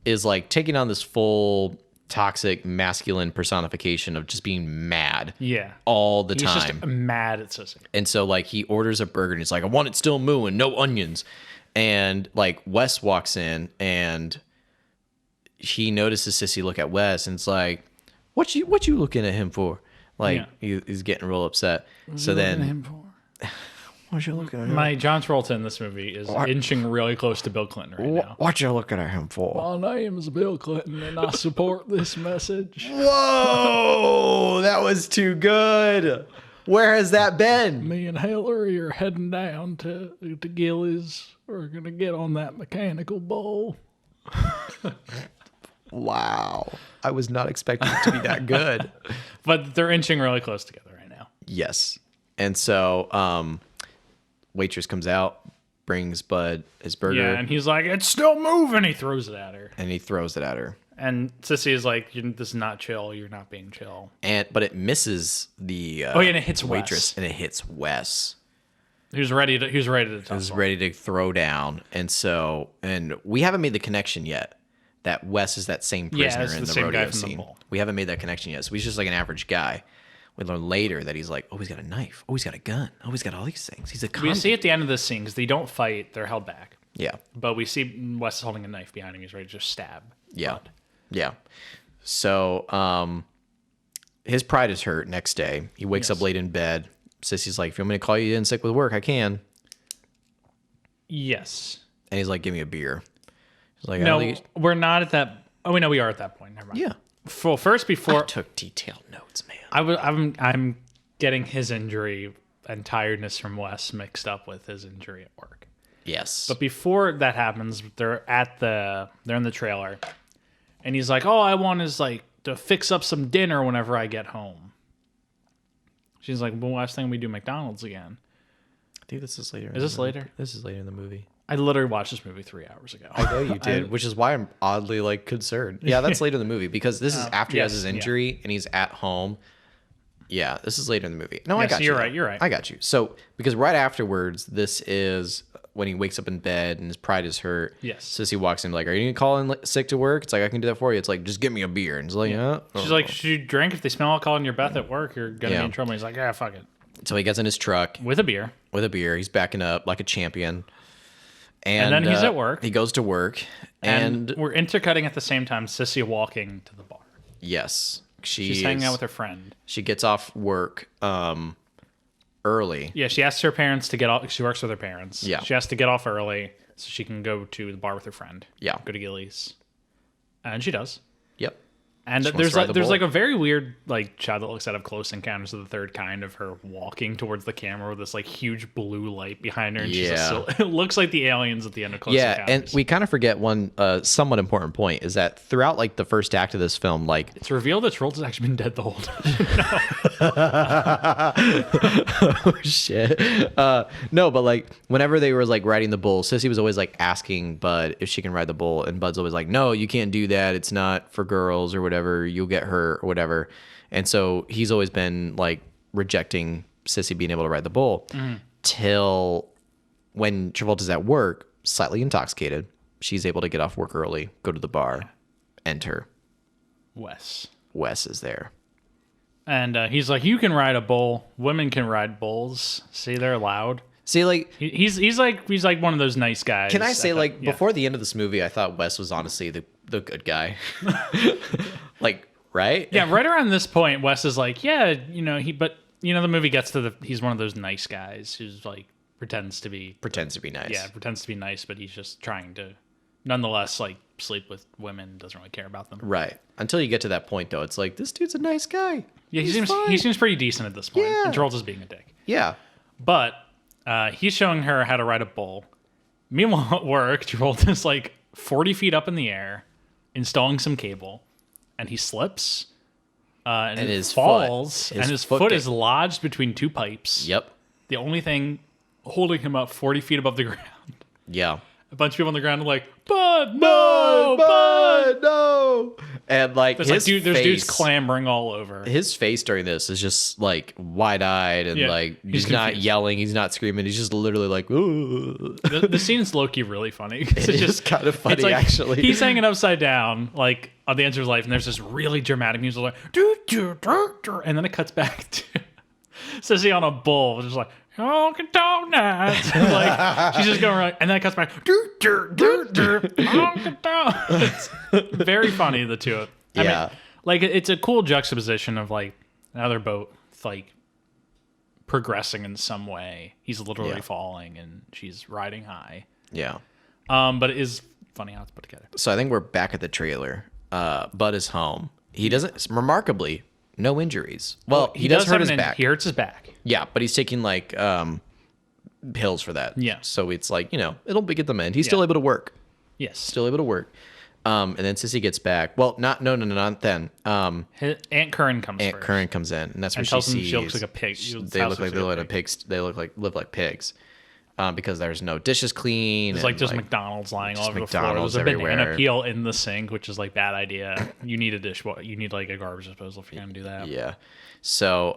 is like taking on this full toxic masculine personification of just being mad
Yeah.
all the
He's
time.
just mad at Sissy.
And so like he orders a burger and he's like, I want it still mooing, no onions. And like Wes walks in and he notices Sissy look at Wes and it's like, what you looking at him for? Like he's getting real upset. So then what you looking at him?
My John Travolta in this movie is inching really close to Bill Clinton right now.
What you looking at him for?
My name is Bill Clinton, and I support this message.
Whoa, that was too good. Where has that been?
Me and Hillary are heading down to Gillies. We're gonna get on that mechanical bull.
Wow. I was not expecting it to be that good.
But they're inching really close together right now.
Yes. And so waitress comes out, brings Bud his burger.
Yeah, and he's like, "It's still moving." He throws it at her,
and he throws it at her.
and Sissy is like, "This is not chill. You're not being chill."
But it misses the
and it hits
waitress,
Wes.
and it hits Wes.
He was ready to
He was
tussle.
ready to throw down, and we haven't made the connection yet that Wes is that same prisoner
it's
in
the
the
same guy
rodeo
from the
scene.
bowl.
We haven't made that connection yet, so he's just like an average guy. We learn later that he's like, oh, he's got a knife. Oh, he's got a gun. Oh, he's got all these things. He's a
We
convict.
see at the end of this scene because they don't fight; they're held back.
Yeah,
But we see Wes is holding a knife behind him. He's ready to just stab.
yeah,
Bud.
yeah. So, his pride is hurt. Next day, he wakes up late in bed. Sissy's like, if you want me to call you in sick with work, I can.
Yes.
And he's like, give me a beer. He's like,
No, we're not at that. Oh, we know we are at that point. Never mind.
yeah.
Well, first,
I
before
took detailed notes, man.
I'm getting his injury and tiredness from Wes mixed up with his injury at work.
Yes.
But before that happens, they're in the trailer, and he's like, "All I want is like to fix up some dinner whenever I get home." She's like, "Well, last thing we do McDonald's again."
I think this is later.
Is this later?
This is later in the movie.
I literally watched this movie 3 hours ago.
I know you did, which is why I'm oddly like concerned. Yeah, that's later in the movie because this is after he has his injury and he's at home. Yeah, this is later in the movie. No, I got you.
You're right. You're right.
I got you. So because right afterwards, this is when he wakes up in bed and his pride is hurt.
Yes.
Sissy walks in like, "Are you gonna call in sick to work?" It's like, "I can do that for you." It's like, "Just give me a beer." And he's like, "Yeah."
She's like, "Should you drink? If they smell alcohol in your breath at work, you're gonna be in trouble." He's like, "Yeah, fuck it."
So he gets in his truck
With a beer.
He's backing up like a champion. And
then he's at work.
He goes to work.
And we're intercutting at the same time Sissy walking to the bar.
Yes.
She's hanging out with her friend.
She gets off work early.
Yeah, she asks her parents to get off. She works with her parents.
Yeah.
She has to get off early so she can go to the bar with her friend.
Yeah.
Go to Gillies. And she does.
Yep.
And
She wants
there's
to ride
like
the
there's
bull.
like a very weird like shot that looks out of Close Encounters of the Third Kind of her walking towards the camera with this like huge blue light behind her, and
Yeah.
it looks like the aliens at the end of Close
Yeah,
Encounters.
and we kind of forget one somewhat important point is that throughout like the first act of this film, like
it's revealed that Travolta's actually been dead the whole time.
oh shit, no, but like whenever they were like riding the bull, Sissy was always like asking Bud if she can ride the bull, and Bud's always like, "No, you can't do that. It's not for girls or whatever. You'll get hurt or whatever." And so he's always been like rejecting Sissy being able to ride the bull till when Travolta's at work, slightly intoxicated. She's able to get off work early, go to the bar, enter.
Wes.
Wes is there.
And he's like, "You can ride a bull. Women can ride bulls. See, they're allowed."
See, like,
He's like one of those nice guys.
can I say, like,
yeah.
before the end of this movie, I thought Wes was honestly the good guy. Like, right?
Yeah, right around this point, Wes is like, yeah, the movie gets to he's one of those nice guys who's like pretends to be
nice.
Yeah, pretends to be nice, but he's just trying to nonetheless like sleep with women, doesn't really care about them.
Right. Until you get to that point, though, it's like, this dude's a nice guy.
Yeah, he seems pretty decent at this point.
Yeah.
And Travolta's being a dick.
Yeah.
But he's showing her how to ride a bull. Meanwhile, at work, Travolta's like 40 feet up in the air, installing some cable, and he slips, and
his
falls,
foot-
and his foot is lodged between two pipes.
Yep.
The only thing holding him up 40 feet above the ground.
Yeah.
a bunch of people on the ground are like, Bud, no, Bud.
no. And like
There's dudes clambering all over.
His face during this is just like wide-eyed and like he's not yelling, he's not screaming, he's just literally like, ooh.
The scene's low-key really funny.
It's just kind of funny,
like,
actually.
He's hanging upside down, like on the edge of his life, and there's this really dramatic music, like, doo, doo, doo, doo, and then it cuts back to Sissy on a bull, just like, honky tonk nights. Like, she's just going right, and then it cuts back, doo, doo, doo, doo, honky tonk. It's very funny, the two. I mean, like, it's a cool juxtaposition of like now they're both like progressing in some way. He's literally falling, and she's riding high.
Yeah.
But it is funny how it's put together.
So I think we're back at the trailer. Bud is home. He doesn't, remarkably, no injuries. Well, he does hurt his back.
He hurts his back.
Yeah, but he's taking like pills for that.
Yeah.
So it's like, it'll get the mend. He's still able to work.
Yes.
Still able to work. And then Sissy gets back. Well, not then.
Aunt Curran comes
Aunt
first.
Curran comes in, and that's when
tells
she
him
sees
she looks like a pig.
They look like they live like pigs. Because there's no dishes clean.
There's like just McDonald's lying all over the floor. There's a banana peel in the sink, which is like bad idea. You need a dishwasher. You need like a garbage disposal if you're gonna do that.
Yeah. So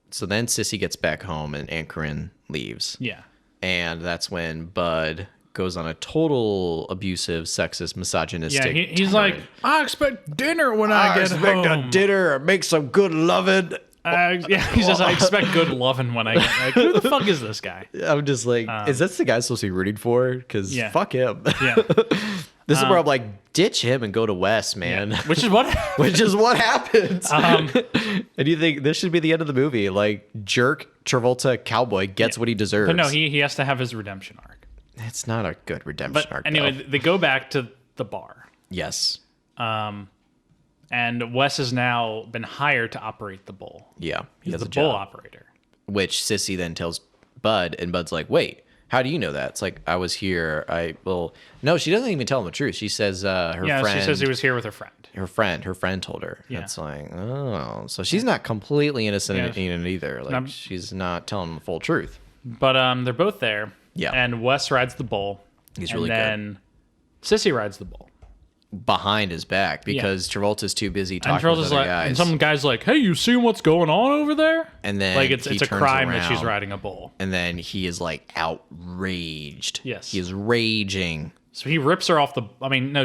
so then Sissy gets back home and Aunt Corinne leaves.
Yeah.
And that's when Bud goes on a total abusive, sexist, misogynistic.
Yeah, he's like, I expect dinner when I get home.
I expect a dinner. Make some good loving.
He says, I expect good loving when I get like, who the fuck is this guy?
I'm just like, is this the guy supposed to be rooting for? Because fuck him.
Yeah.
This is where I'm like, ditch him and go to Wes, man.
Yeah. Which is what
happens. And you think this should be the end of the movie? Like, jerk Travolta Cowboy gets what he deserves.
But no, he has to have his redemption arc.
It's not a good redemption arc.
Anyway,
though.
they go back to the bar.
Yes.
And Wes has now been hired to operate the bull.
Yeah,
he's the bull operator.
Which Sissy then tells Bud, and Bud's like, "Wait, how do you know that?" It's like, "I was here." No, she doesn't even tell him the truth. She says her friend.
Yeah, she says he was here with her friend.
Her friend told her.
Yeah.
It's like, oh, so she's not completely innocent in it either. Like, she's not telling him the full truth.
But they're both there.
Yeah.
And Wes rides the bull.
He's really good.
And then Sissy rides the bull.
Behind his back because Travolta's too busy talking with other guys.
And some guy's like, hey, you see what's going on over there?
And then
like it's a crime that she's riding a bull.
And then he is like outraged.
Yes.
He is raging.
So he rips her off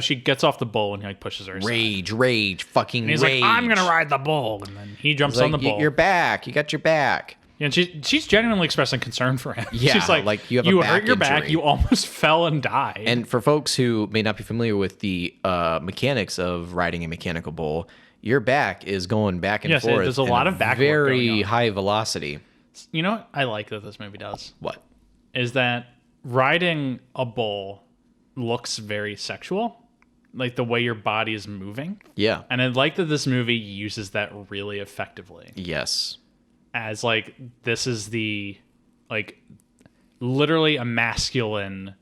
she gets off the bull and he like pushes her aside.
Rage, fucking
and he's
rage.
like, I'm gonna ride the bull. And then he jumps on the bull.
You're back. You got your back.
Yeah, and she's genuinely expressing concern for him.
Yeah,
she's like
you have a back
hurt your back,
injury.
you almost fell and died.
And for folks who may not be familiar with the mechanics of riding a mechanical bull, your back is going back and forth.
There's a lot of back work
very
going on.
high velocity.
You know what I like that this movie does?
What?
Is that riding a bull looks very sexual, like the way your body is moving.
Yeah.
And I like that this movie uses that really effectively.
Yes.
As like, this is the, like, literally a masculine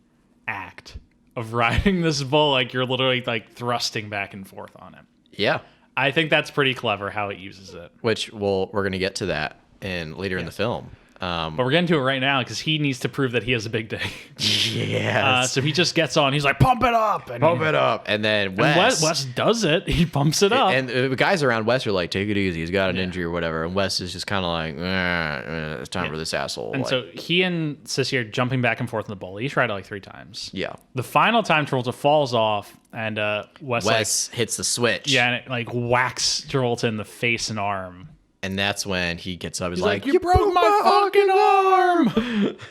act of riding this bull. Like, you're literally like thrusting back and forth on it.
Yeah.
I think that's pretty clever how it uses it.
Which we're going to get to that later in the film.
But we're getting to it right now because he needs to prove that he has a big dick.
Yes.
So he just gets on. He's like, pump it up.
And then
Wes does it. He pumps it up.
And the guys around Wes are like, take it easy. He's got an injury or whatever. And Wes is just kind of like, it's time for this asshole.
And so he and Sissy are jumping back and forth in the bowl. He tried it like 3 times.
Yeah.
The final time, Travolta falls off, and Wes
hits the switch.
Yeah, and it like whacks Travolta in the face and arm.
And that's when he gets up. He's
like, you broke my fucking arm.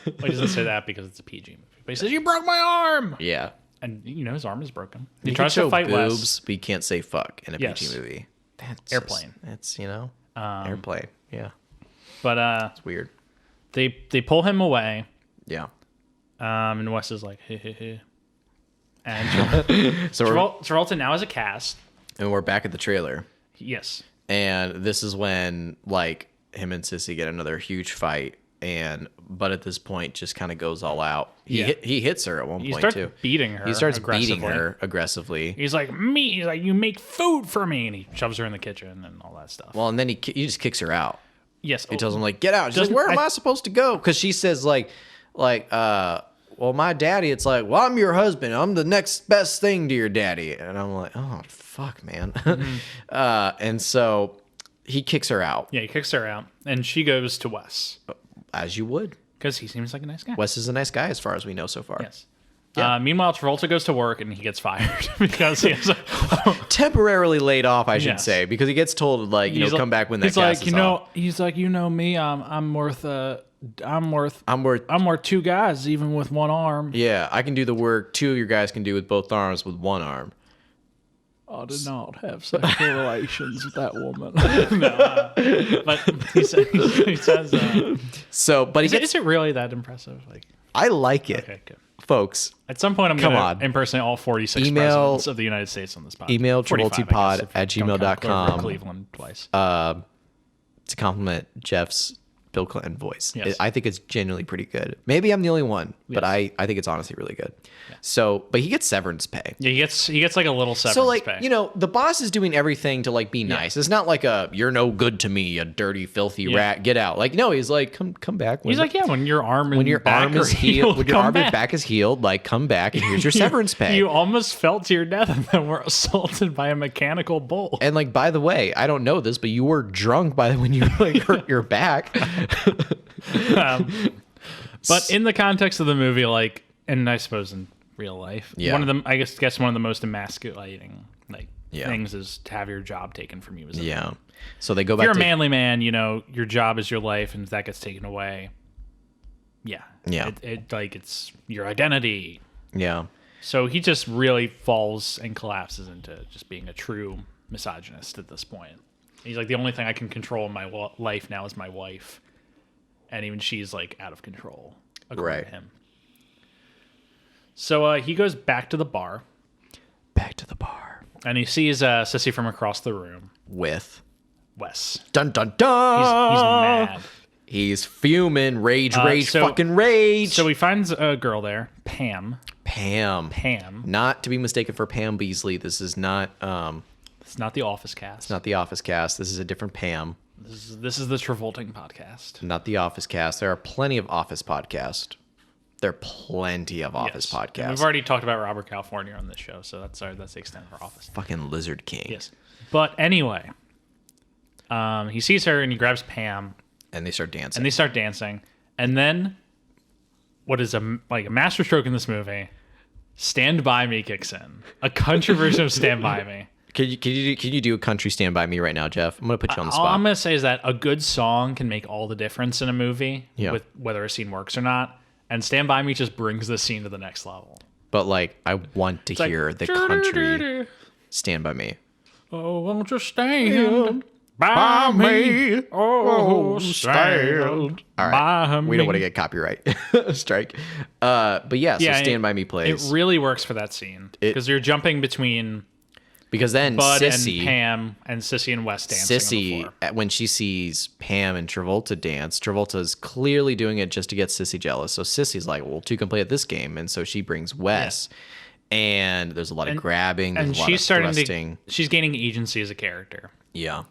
Well, he doesn't say that because it's a PG movie. But he says, you broke my arm.
Yeah.
And, his arm is broken.
He tries to fight boobs, Wes. But he can't say fuck in a PG movie. That's
Airplane.
That's, airplane. Yeah.
But
it's weird.
They pull him away.
Yeah.
And Wes is like, hey, hey, hey. And
so
Travolta now has a cast.
And we're back at the trailer.
Yes.
And this is when, like, him and Sissy get another huge fight. But at this point, just kind of goes all out. He hits her at one point, too.
He starts beating her
aggressively.
He's like, He's like, you make food for me. And he shoves her in the kitchen and all that stuff.
Well, and then he just kicks her out.
Yes.
He tells him, like, get out. She's like, where am I supposed to go? Because she says, like, well, my daddy, it's like, well, I'm your husband. I'm the next best thing to your daddy. And I'm like, oh, fuck, man. And so he kicks her out.
Yeah, he kicks her out, and she goes to Wes.
As you would.
Because he seems like a nice guy.
Wes is a nice guy as far as we know so far.
Yes.
Yeah.
Meanwhile, Travolta goes to work, and he gets fired because he has
Temporarily laid off, I should
Yes.
say, because he gets told, like, you know, come back when that
he's
cast
like,
is off.
he's like, you know me, I'm worth 2 guys, even with one arm.
Yeah, I can do the work 2 of your guys can do with both arms with 1 arm.
I did not have sexual relations with that woman. But he says
So, but
is it really that impressive? Like,
I like it.
okay, good.
Folks,
At some point, I'm
Come
going
on.
to impersonate all 46
Email-
presidents of the United States on this podcast.
email
45, I guess, if you don't count
travoltipod@gmail.com.
Cleveland twice.
to compliment Jeff's Bill Clinton voice.
Yes.
I think it's genuinely pretty good. Maybe I'm the only one, but
Yes.
I think it's honestly really good. So, but he gets severance pay.
Yeah, he gets like a little severance
So like,
pay.
you know, the boss is doing everything to like be nice. It's not like a you're no good to me, you dirty, filthy rat, get out. Like no, he's like come back.
He's like, yeah, when your arm and
when your
back
arm
are
is healed, when your
come
arm and
back.
back is healed, like come back and here's your severance pay.
You almost fell to your death and then were assaulted by a mechanical bull.
And like, by the way, I don't know this, but you were drunk by when you like hurt your back.
But in the context of the movie, like, and I suppose in real life,
Yeah.
one of them, I guess one of the most emasculating like
Yeah.
things is to have your job taken from you. As a man.
Yeah. So they go
If
back
you're a
to
manly man, you know your job is your life, and if that gets taken away, yeah, it like it's your identity.
yeah.
So he just really falls and collapses into just being a true misogynist at this point. He's like, the only thing I can control in my life now is my wife, and even she's like out of control, according
Right.
to him. So he goes back to the bar,
Back to the bar
and he sees Sissy from across the room,
with
Wes.
dun dun dun.
He's mad.
He's fuming, rage,
so-
fucking rage.
So he finds a girl there, Pam.
Pam, not to be mistaken for Pam Beasley. This is not
It's not the Office cast.
not the Office cast. This is a different Pam,
This is the Travolting podcast.
not the Office cast. There are plenty of Office podcasts. There are plenty of Office
Yes. And
podcasts.
we've already talked about Robert California on this show, so that's the extent of our Office.
Fucking Lizard King.
Yes. But anyway, he sees her and he grabs Pam
And they start dancing.
and they start dancing. And then what is a masterstroke in this movie, Stand By Me kicks in. A country version of Stand By Me.
Can you do a country Stand By Me right now, Jeff? I'm gonna put you on the
All
spot.
I'm going to say is that a good song can make all the difference in a movie
Yeah.
with whether a scene works or not. And Stand By Me just brings the scene to the next level.
But like, I want to
It's like,
hear the country Stand By Me.
Oh, won't you stand by me? Oh, stand
All right.
by me.
We don't want to get copyright strike. But yeah, so Stand By Me plays.
It really works for that scene because you're jumping between
because then
Bud
Sissy,
and Pam and Sissy and Wes dancing on the
Sissy,
floor.
when she sees Pam and Travolta dance, Travolta's clearly doing it just to get Sissy jealous. So Sissy's like, well, 2 can play at this game. And so she brings Wes. And there's a lot of grabbing. There's
And
a lot
she's
of
starting
thrusting.
she's gaining agency as a character,
Yeah.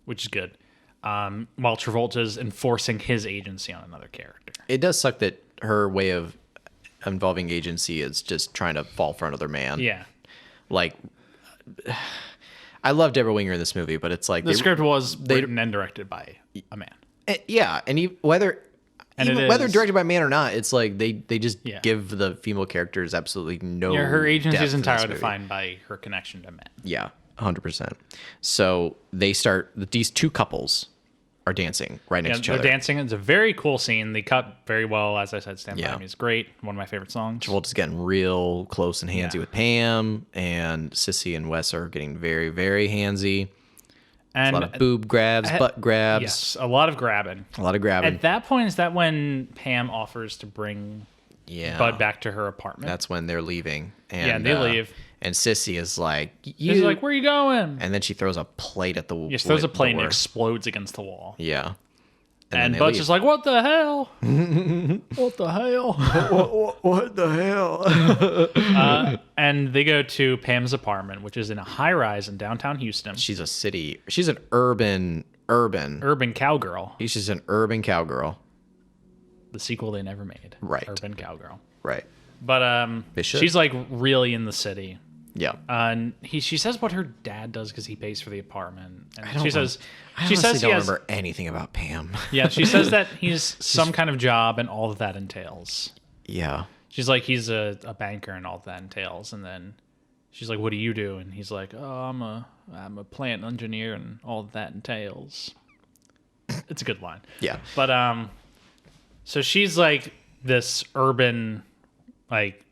which is good. While Travolta's enforcing his agency on another character.
It does suck that her way of involving agency is just trying to fall for another man.
Yeah.
Like, I love Deborah Winger in this movie, but it's like
The script was written and directed by a man.
yeah, and whether
And
even
it
whether
is-
directed by man or not, it's like they just
Yeah.
give the female characters absolutely no.
Yeah, her agency
depth
is
in this
entirely
movie.
defined by her connection to men.
Yeah, 100%. So they start. These 2 couples are dancing right next to each
They're
other.
dancing. It's a very cool scene. They cut very well. As I said, Stand
Yeah.
By Me is great. One of my favorite songs.
Travolta's getting real close and handsy
Yeah.
with Pam, and Sissy and Wes are getting very, very handsy.
And
A lot of boob grabs, butt grabs,
yes, a lot of grabbing.
a lot of grabbing.
At that point, is that when Pam offers to bring
Yeah,
Bud back to her apartment?
that's when they're leaving. And,
Yeah, they leave.
And Sissy is like,
She's like, "Where are you going?"
and then she throws a plate at the wall.
She throws a plate and explodes against the wall.
Yeah.
And
then
Bud's
they
just like, "What the hell? What the hell?"
what the hell?
And they go to Pam's apartment, which is in a high rise in downtown Houston.
She's an urban.
Urban Cowgirl,
She's an urban cowgirl.
the sequel they never made.
Right.
Urban Cowgirl.
Right.
But
They should.
she's like really in the city.
Yeah.
And she says what her dad does because he pays for the apartment. And
I
she
honestly
says he
don't
has,
remember anything about Pam.
yeah, she says that he's some kind of job and all that entails.
Yeah.
She's like, he's a banker and all that entails. And then she's like, what do you do? And he's like, oh, I'm a plant engineer and all that entails. It's a good line.
Yeah.
But so she's like this urban like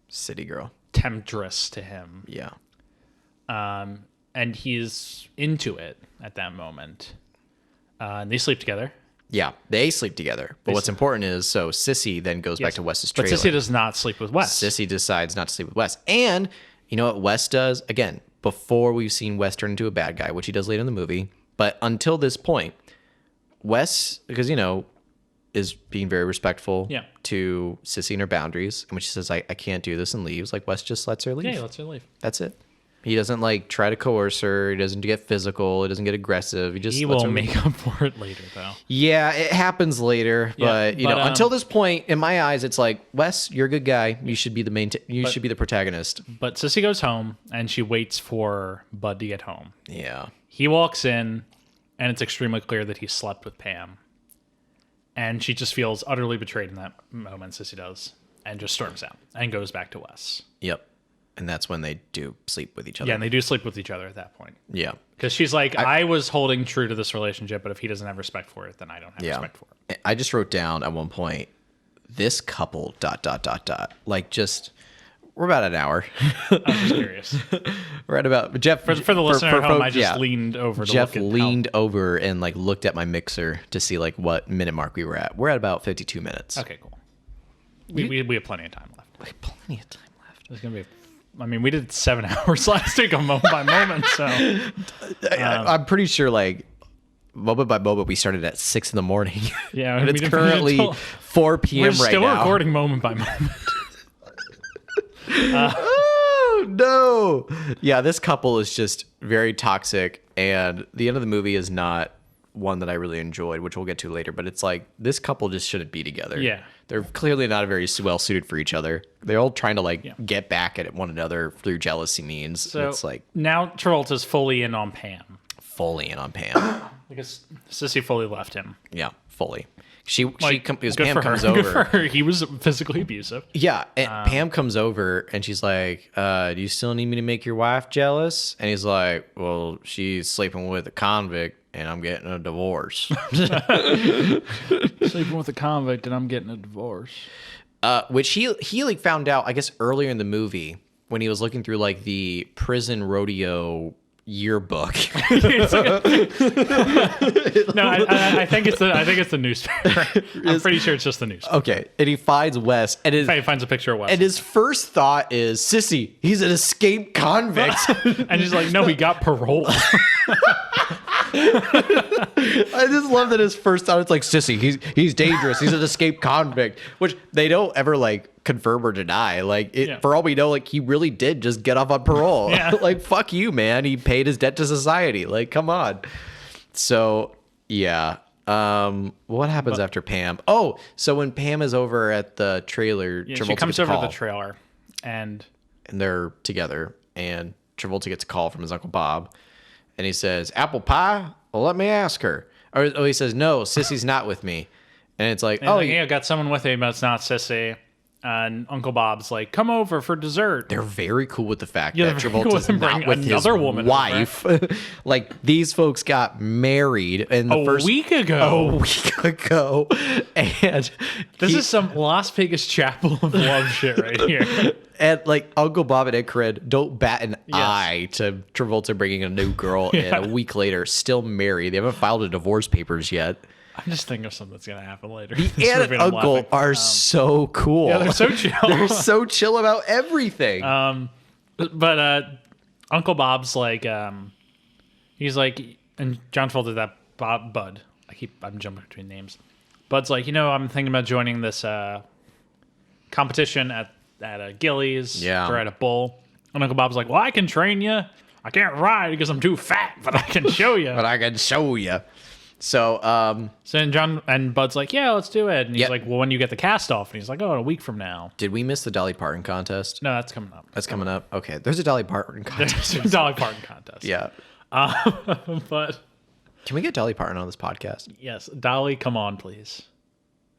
City girl.
temptress to him.
Yeah.
And he's into it at that moment. And they sleep together.
Yeah, they sleep together. But what's important is, so Sissy then goes back to Wes's trailer.
But Sissy does not sleep with Wes.
Sissy decides not to sleep with Wes. And you know what Wes does? Again, before we've seen Wes turn into a bad guy, which he does later in the movie. But until this point, Wes, because, is being very respectful to Sissy and her boundaries. And when she says, I can't do this and leaves, like Wes just lets her leave.
Yeah, he lets her leave.
That's it. He doesn't try to coerce her. He doesn't get physical. He doesn't get aggressive. He
will make up for it later, though.
Yeah, it happens later. But, until this point, in my eyes, it's like, Wes, you're a good guy. You should be the you should be the protagonist.
But Sissy goes home and she waits for Bud to get home.
Yeah.
He walks in and it's extremely clear that he slept with Pam. And she just feels utterly betrayed in that moment, Sissy does, and just storms out and goes back to Wes.
Yep. And that's when they do sleep with each other.
Yeah, and they do sleep with each other at that point.
Yeah.
Because she's like, I was holding true to this relationship, but if he doesn't have respect for it, then I don't have respect for it.
I just wrote down at one point, this couple, ... we're about an hour.
I'm just curious.
We're at about, Jeff.
For the listener at home, I just leaned over to
Jeff
look at
leaned over and looked at my mixer to see what minute mark we were at. We're at about 52 minutes.
Okay, cool. We have plenty of time left.
We have plenty of time left.
There's going to be we did 7 hours last week, moment by moment. So
I'm pretty sure, moment by moment, we started at 6 a.m.
Yeah,
and it's currently 4 p.m. right now.
We're still recording moment by moment.
Oh no! Yeah, this couple is just very toxic, and the end of the movie is not one that I really enjoyed, which we'll get to later. But it's this couple just shouldn't be together.
Yeah,
they're clearly not very well suited for each other. They're all trying to get back at one another through jealousy means.
So
it's
now Travolta's fully in on Pam.
Fully in on Pam
because Sissy fully left him.
Yeah, fully. Pam comes
Good
over.
for her. He was physically abusive.
Yeah, and Pam comes over and she's like, "Do you still need me to make your wife jealous?" And he's like, "Well, she's sleeping with a convict, and I'm getting a divorce."
Sleeping with a convict, and I'm getting a divorce.
Which he found out, I guess, earlier in the movie when he was looking through the prison rodeo yearbook.
No, I think it's the newspaper. I'm pretty sure it's just the newspaper.
Okay, and he finds Wes, and
he finds a picture of Wes,
and his first thought is, "Sissy, he's an escaped convict."
And he's like, "No, he got parole."
I just love that his first thought it's Sissy, he's dangerous, he's an escaped convict, which they don't ever confirm or deny. For all we know, he really did just get off on parole.
Yeah.
Fuck you, man. He paid his debt to society. Come on. So yeah. What happens after Pam? Oh, so when Pam is over at the trailer,
yeah,
Travolta
she comes
gets a
over
call,
to the trailer, and
they're together, and Travolta gets a call from his Uncle Bob, and he says, "Apple pie? Well, let me ask her." Or he says, "No, Sissy's not with me." And it's
yeah, I got someone with me, but it's not Sissy. And Uncle Bob's like, "Come over for dessert."
They're very cool with the fact that Travolta's
cool
not with his
woman
wife. These folks got married
a week ago.
And
this is some Las Vegas Chapel of Love shit right here.
And Uncle Bob and Ed Cred don't bat an eye to Travolta bringing a new girl in a week later, still married. They haven't filed a divorce papers yet.
I'm just thinking of something that's going to happen later.
The aunt and uncle are so cool.
Yeah, they're so chill.
They're so chill about everything.
But Uncle Bob's he's and John Travolta, that Bud. I'm jumping between names. Bud's I'm thinking about joining this competition at Gillies.
Yeah.
Or at a bull. And Uncle Bob's like, "Well, I can train you. I can't ride because I'm too fat, but I can show you."
But I can show you. So,
So then John and Bud's like, yeah, let's do it. And he's
Yep.
like, well, when you get the cast off? And he's like, oh, a week from now.
did we miss the Dolly Parton contest?
No, that's coming up.
That's coming up. Okay, there's a Dolly Parton contest.
There's a Dolly Parton contest.
Yeah.
But
Can we get Dolly Parton on this podcast?
yes, Dolly, come on, please.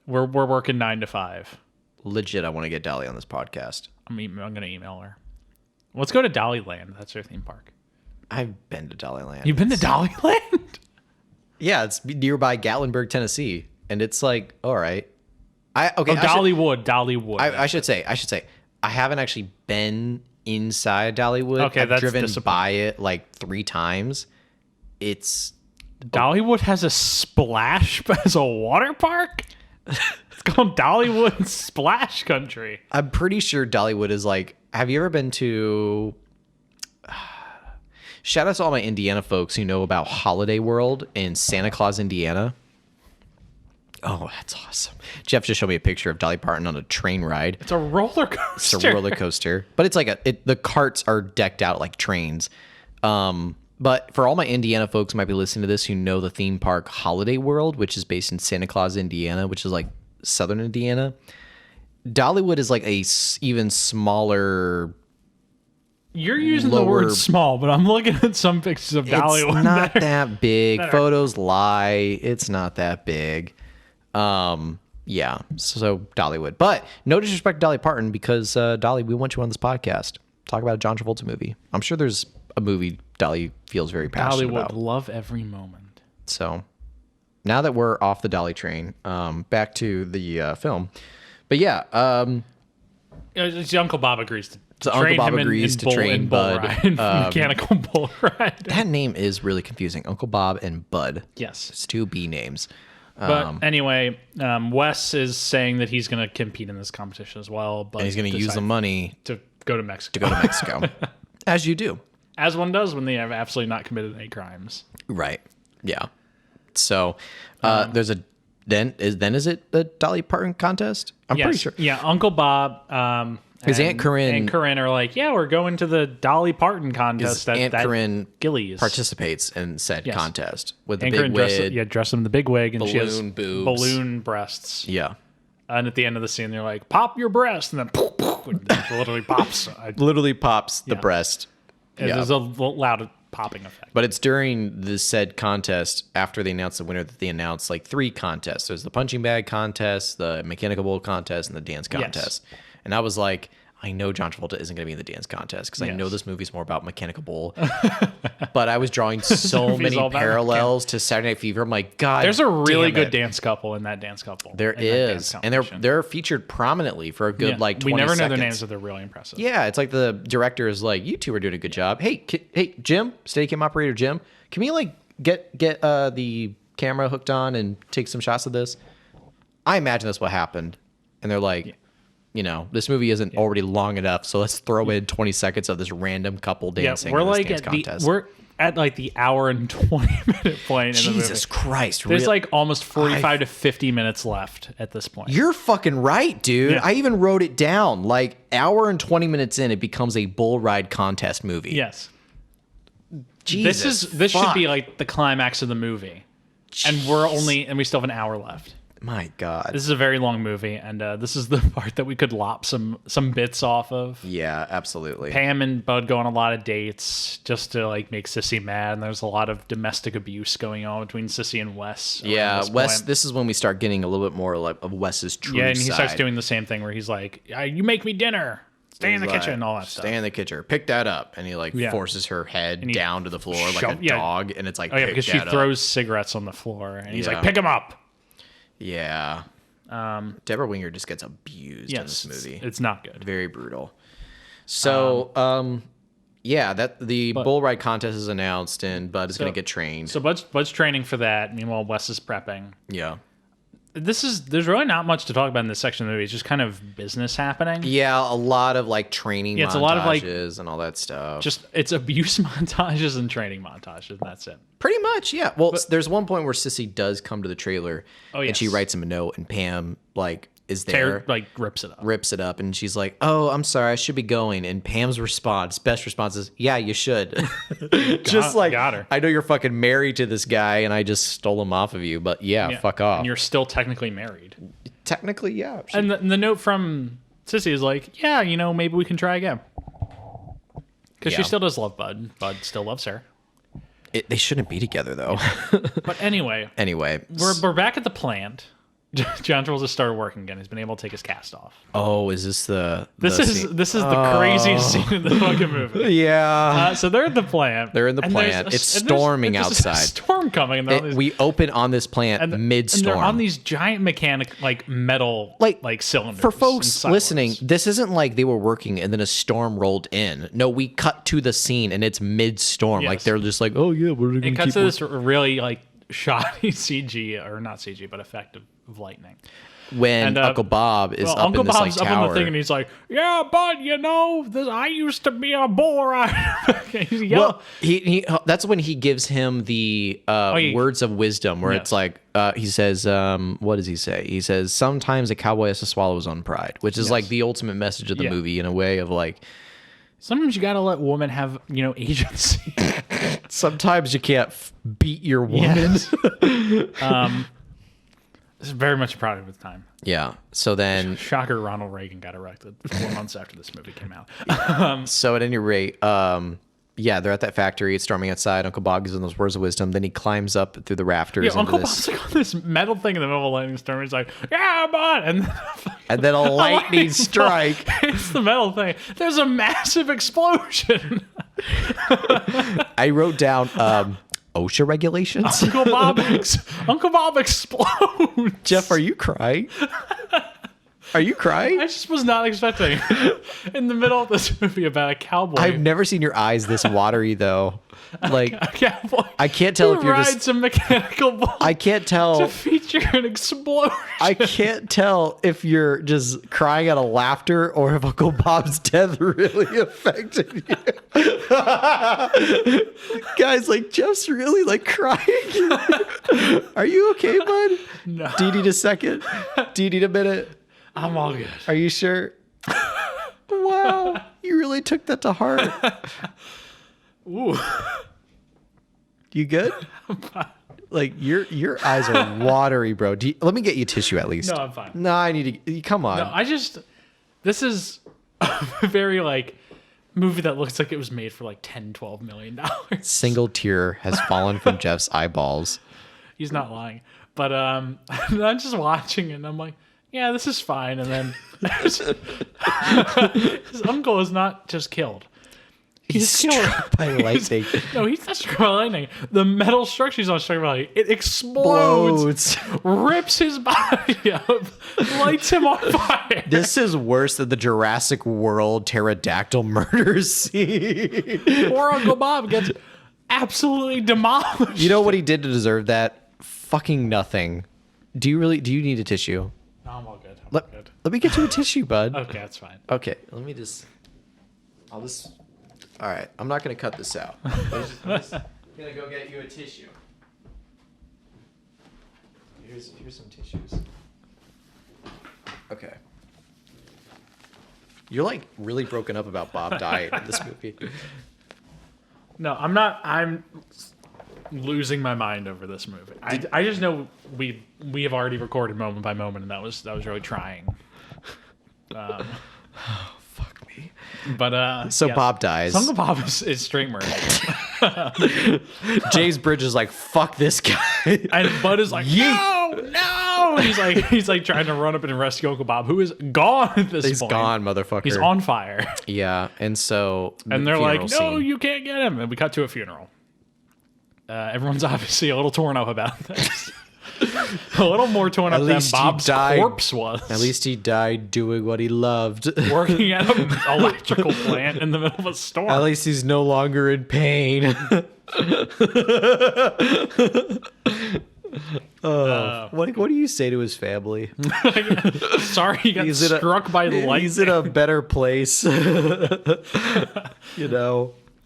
We're working 9 to 5.
Legit, I want to get Dolly on this podcast.
I'm going to email her. Let's go to Dollyland. That's her theme park.
I've been to Dollyland.
You've been to Dollyland?
Yeah, it's nearby Gatlinburg, Tennessee, and it's like, all right.
Dollywood.
I should say, I haven't actually been inside Dollywood.
Okay,
I've
that's
driven
disappointing.
by it like 3 times. It's
Dollywood has a splash as a water park? It's called Dollywood Splash Country.
I'm pretty sure Dollywood is like. Have you ever been to? Shout out to all my Indiana folks who know about Holiday World in Santa Claus, Indiana. Oh, that's awesome. Jeff just showed me a picture of Dolly Parton on a train ride.
It's a roller coaster.
It's a roller coaster, but it's like the carts are decked out like trains. But for all my Indiana folks who might be listening to this who know the theme park Holiday World, which is based in Santa Claus, Indiana, which is like southern Indiana, Dollywood is like a even smaller.
You're using the
Lower-
word small, but I'm looking at some pictures of Dollywood.
It's not that big.
better.
Photos lie. It's not that big. Yeah. So Dollywood, but no disrespect to Dolly Parton because Dolly, we want you on this podcast. Talk about a John Travolta movie. I'm sure there's a movie Dolly feels very passionate
Dollywood,
about.
love every moment.
So now that we're off the Dolly train, back to the film. But yeah,
It's Uncle Bob agrees to
So Uncle
train
Bob
him in-
agrees
in
to
bull-
train
in bull
Bud.
ride, mechanical bull ride.
that name is really confusing. Uncle Bob and Bud.
Yes.
It's 2 B names.
But anyway, Wes is saying that he's going to compete in this competition as well. But
And he's going to use the
decide
money
to go to Mexico.
to go to Mexico. As you do.
As one does when they have absolutely not committed any crimes.
Right. Yeah. So there's a is it the Dolly Parton contest? I'm
Yes.
pretty sure.
Yeah, Uncle Bob.
His
and-
Aunt Corinne-
and Corinne are like, yeah, we're going to the Dolly Parton contest.
Aunt Corinne
Gillies
participates in said
Yes.
contest with the
Aunt
big
Corinne
wig.
dress him in the big wig, and she has
balloon boobs.
balloon breasts.
Yeah.
And at the end of the scene, they're like, "Pop your breast," and then poof, poof, and it literally pops.
Literally pops the
Yeah.
breast. Yeah.
There's a loud popping effect.
But it's during the said contest, after they announce the winner, that they announce like 3 contests. There's the punching bag contest, the mechanical bull contest, and the dance contest. And I was like, I know John Travolta isn't going to be in the dance contest because I know
Yes.
this movie's more about mechanical bull. But I was drawing so
movie's
many
all about
parallels to Saturday Night Fever. I'm like, God,
There's a really
damn
good
it.
dance couple in that dance couple.
There
in that dance
is, and they're
competition.
featured prominently for a good
Yeah.
like 20
we never know their
seconds.
names, but they're really impressive.
Yeah, it's like the director is like, you 2 are doing a good job. Hey, hey, Jim, Steadicam operator Jim, can we like get the camera hooked on and take some shots of this? I imagine that's what happened, and they're like, you know, this movie isn't already long enough, so let's throw in 20 seconds of this random couple dancing.
we're
in this
like
dance
at
contest.
we're at like the hour and 20-minute point. In the
Jesus
movie.
Christ!
There's
real-
like almost 45 to 50 minutes left at this point.
You're fucking right, dude.
Yeah.
I even wrote it down. Like hour and 20 minutes in, it becomes a bull ride contest movie.
Yes.
Jesus,
This should
fuck.
be like the climax of the movie, and we still have an hour left.
My God.
This is a very long movie, and this is the part that we could lop some bits off of.
Yeah, absolutely.
Pam and Bud go on a lot of dates just to like make Sissy mad, and there's a lot of domestic abuse going on between Sissy and Wes. around
Yeah,
this
Wes.
point.
This is when we start getting a little bit more like of Wes's true
Yeah, and he
side.
starts doing the same thing where he's like, "You make me dinner, stay in the
He's
kitchen,"
like,
and all that stuff.
Stay in the kitchen. Pick that up, and he like
Yeah.
forces her head
he
down to the floor like a
shove- yeah.
dog, and it's like,
Oh yeah,
pick
because she
that up.
throws cigarettes on the floor, and he's
Yeah.
like, "Pick them up."
Yeah. Deborah Winger just gets abused in this
Yes,
movie.
it's not good.
Very brutal. So, yeah, that the bull ride contest is announced, and Bud is going to get trained.
So Bud's training for that. Meanwhile, Wes is prepping.
Yeah.
There's really not much to talk about in this section of the movie. It's just kind of business happening.
Yeah, a lot of like training
Yeah,
montages
it's a lot of, like,
and all that stuff.
Just it's abuse montages and training montages, and that's it.
Pretty much, yeah. Well, there's one point where Sissy does come to the trailer,
Oh,
and she
yes.
writes him a note, and Pam like is there,
rips it up,
and she's like, "Oh, I'm sorry, I should be going." And Pam's best response is, "Yeah, you should." Just like,
got her.
I know you're fucking married to this guy, and I just stole him off of you, but yeah. Fuck off.
And you're still technically married.
Technically, yeah.
And the note from Sissy is like, yeah, maybe we can try again. Because she still does love Bud. Bud still loves her.
They shouldn't be together, though.
But anyway, we're back at the plant. John Travolta started working again. He's been able to take his cast off.
Oh, is this the
scene? This is the craziest scene in the fucking movie.
Yeah.
So they're at the plant.
They're in the plant. It's storming outside.
There's a storm coming. And
we open on this plant mid-storm.
And they're on these giant metal cylinders.
For folks listening, this isn't like they were working and then a storm rolled in. No, we cut to the scene and it's mid-storm. Yes. Like they're just like, oh yeah, we're gonna keep. It cuts
to this really shoddy CG, or not CG, but effective of lightning.
When Uncle Bob is up in this
Bob's
tower.
Up on the thing and he's like, yeah, but I used to be a bull rider.
Well, he that's when he gives him the words of wisdom, where it's like, he says, what does he say? He says, sometimes a cowboy has to swallow his own pride, which is like the ultimate message of the movie, in a way of like,
sometimes you gotta let women have, agency.
Sometimes you can't beat your woman.
Yes. This is very much a product of its time.
Yeah. So then,
shocker, Ronald Reagan got elected 4 months after this movie came out.
So at any rate, they're at that factory. It's storming outside. Uncle Bob gives them those words of wisdom. Then he climbs up through the rafters.
Yeah, Uncle Bob's on this metal thing in the middle of a lightning storm. He's like, yeah, bud.
And then a lightning strike.
It's the metal thing. There's a massive explosion.
I wrote down OSHA regulations.
Uncle Bob explodes.
Jeff, are you crying? Are you crying?
I just was not expecting in the middle of this movie about a cowboy.
I've never seen your eyes this watery, though. Like,
a cowboy.
I can't tell if you're just
rides a mechanical bull.
I can't tell
to feature an explosion.
I can't tell if you're just crying out of laughter or if Uncle Bob's death really affected you. Guys, Jeff's really crying. Are you okay, bud?
No.
Do you need a second? Do you need a minute?
I'm all good.
Are you sure? Wow, you really took that to heart.
Ooh.
You good? Your eyes are watery, bro. Let me get you tissue at least.
No, I'm fine.
No, I need to. Come on.
No, this is a very movie that looks like it was made for $10-12 million.
Single tear has fallen from Jeff's eyeballs.
He's not lying. But I'm just watching it and I'm like, yeah, this is fine. And then his uncle is not just killed. He's
struck by lightning.
No, he's not struck by lightning. The metal structure he's on struck by lightning. It explodes, rips his body up, lights him on fire.
This is worse than the Jurassic World pterodactyl murder scene.
Poor Uncle Bob gets absolutely demolished.
You know what he did to deserve that? Fucking nothing. Do you need a tissue?
No, I'm all good.
Let me get you a tissue, bud.
Okay, that's fine.
Okay, I'll just... All right, I'm not going to cut this out. I'm just going to go get you a tissue. Here's some tissues. Okay. You're really broken up about Bob dying in this movie.
No, I'm not. I'm losing my mind over this movie. I just know we have already recorded moment by moment, and that was really trying.
Fuck me.
But
so yeah. Bob dies.
Uncle Bob is straight murder.
James Bridge is like, fuck this guy,
and Bud is like, no. He's trying to run up and rescue Uncle Bob, who is gone at this point.
He's gone, motherfucker.
He's on fire.
Yeah, and so
they're like, no, you can't get him, and we cut to a funeral. Everyone's obviously a little torn up about this. A little more torn up than Bob's corpse was.
At least he died doing what he loved.
Working at an electrical plant in the middle of a storm.
At least he's no longer in pain. What do you say to his family?
Sorry, he got struck by lightning.
He's in a better place.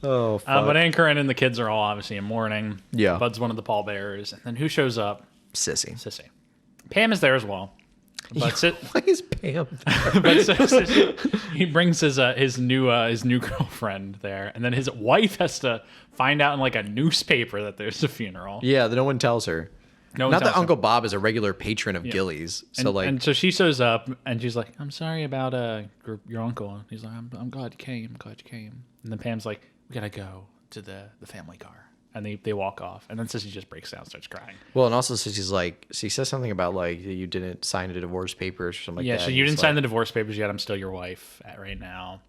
Oh, fuck.
But Ann Curran and the kids are all obviously in mourning.
Yeah.
Bud's one of the pallbearers. And then who shows up?
Sissy.
Pam is there as well. But
Why is Pam there?
he brings his new girlfriend there, and then his wife has to find out in like a newspaper that there's a funeral.
Yeah, no one tells her.
No one
Not
tells
that
her.
Uncle Bob is a regular patron of Gillies. So
And so she shows up and she's like, "I'm sorry about your uncle." And he's like, "I'm glad you came. I'm glad you came." And then Pam's like, "We gotta go to the family car." And they walk off. And then Sissy just breaks down, starts crying.
well, and also she's like, she says something about like you didn't sign the divorce papers or something like
Yeah,
that.
so you didn't sign the divorce papers yet. I'm still your wife right now.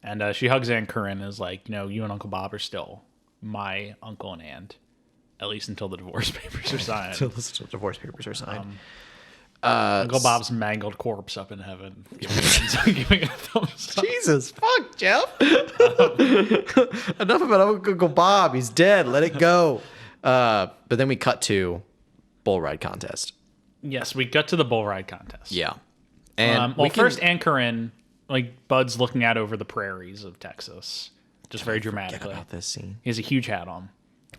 And she hugs Aunt Corinne and is like, you and Uncle Bob are still my uncle and aunt, at least until the divorce papers are signed.
So the divorce papers are signed.
Uncle Bob's mangled corpse up in heaven, giving a thumbs up.
Jesus, fuck, Jeff. Enough about Uncle Bob. He's dead. Let it go. But then we cut to bull ride contest.
Yes, we got to the bull ride contest.
Yeah. And
first, Aunt Corinne, like Bud's looking out over the prairies of Texas, just very dramatically.
about this scene.
He has a huge hat on.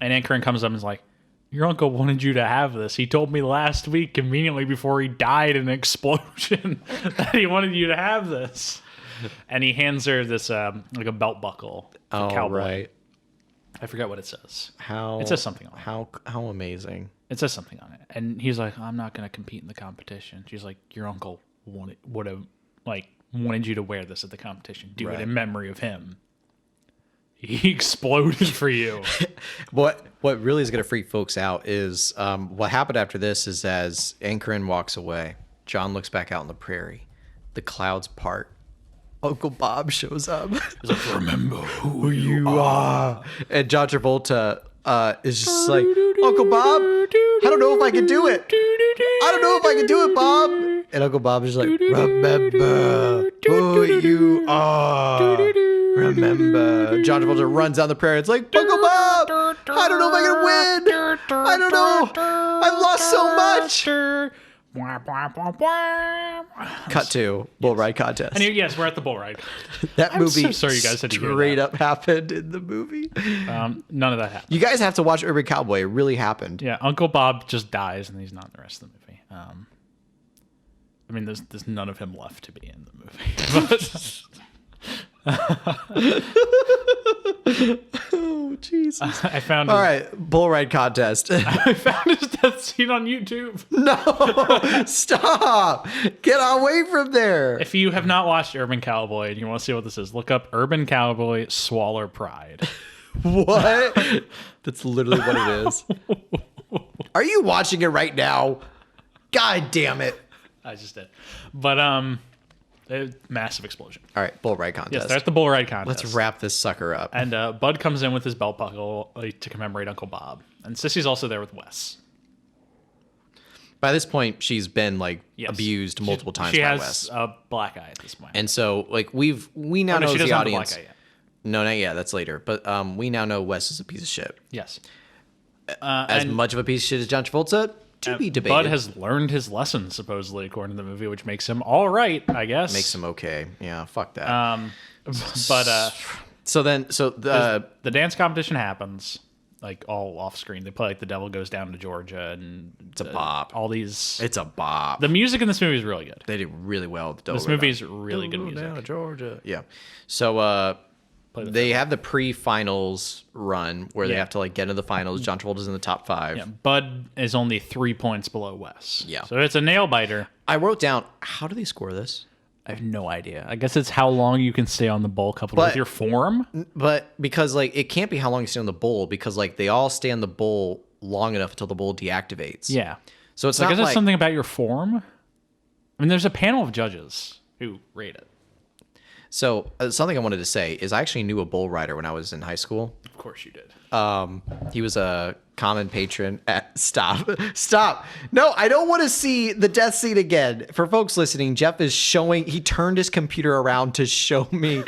And Aunt Corinne comes up and is like, "Your uncle wanted you to have this. He told me last week, conveniently before he died in an explosion, that he wanted you to have this." And he hands her this, like a belt buckle for Cowboy.
Right.
I forget what it says.
How
It says something on it.
How amazing.
It says something on it. And he's like, "I'm not going to compete in the competition." She's like, "Your uncle would have wanted you to wear this at the competition. Do it in memory of him. He exploded for you."
What really is going to freak folks out is what happened after this is as Aunt Corinne walks away, John looks back out on the prairie. The clouds part. Uncle Bob shows up.
He's like, "Remember who
You are. And John Travolta is just like, "Uncle Bob, I don't know if I can do it. I don't know if I can do it, Bob." And Uncle Bob is like, "Remember who you are. Remember." John Travolta runs down the prairie. It's like, "Uncle Bob, I don't know if I can win. I don't know. I've lost so much." Cut to bull ride contest.
And yes, we're at the bull ride.
That
I'm
movie
so sorry you guys had to hear
straight
that.
up happened in the movie.
None of that happened.
You guys have to watch Urban Cowboy. It really happened.
Yeah, Uncle Bob just dies, and he's not in the rest of the movie. I mean, there's none of him left to be in the movie.
Oh, Jesus.
I found
All right, bull ride contest.
I found his death scene on YouTube.
No, stop. Get away from there.
If you have not watched Urban Cowboy and you want to see what this is, look up Urban Cowboy Swaller Pride.
What? That's literally what it is. Are you watching it right now? God damn it.
I just did. But massive explosion.
All right, bull ride contest.
Yes, they're at the bull ride contest.
Let's wrap this sucker up.
And Bud comes in with his belt buckle to commemorate Uncle Bob. And Sissy's also there with Wes.
By this point, she's been like
Yes.
abused multiple times
She
by
has
Wes.
a black eye at this point.
And so like we now know
she
as
doesn't
the
have the
audience.
black eye yet.
No, not yet. That's later. But we now know Wes is a piece of shit.
Yes.
As much of a piece of shit as John Travolta, to be debated.
Bud has learned his lessons, supposedly, according to the movie, which makes him all right, I guess.
Makes him okay. Yeah, fuck that.
But
So the
the dance competition happens, like all off screen. They play like The Devil Goes Down to Georgia, and
it's a bop.
all these.
It's a bop.
The music in this movie is really good.
They did really well. With
This movie is really good music.
Down, Georgia. Yeah. So they have the pre-finals run where they have to like get into the finals. John Travolta's in the top 5.
Yeah, Bud is only 3 points below Wes.
Yeah.
So it's a nail biter.
I wrote down, how do they score this?
I have no idea. I guess it's how long you can stay on the bowl coupled with your form.
But because like it can't be how long you stay on the bowl because like they all stay on the bowl long enough until the bowl deactivates.
Yeah.
So it's
I
not
guess
like
it's something about your form. I mean, there's a panel of judges who rate it.
So something I wanted to say is I actually knew a bull rider when I was in high school.
Of course you did.
He was a common patron at Stop. No, I don't want to see the death scene again. For folks listening, Jeff is showing, he turned his computer around to show me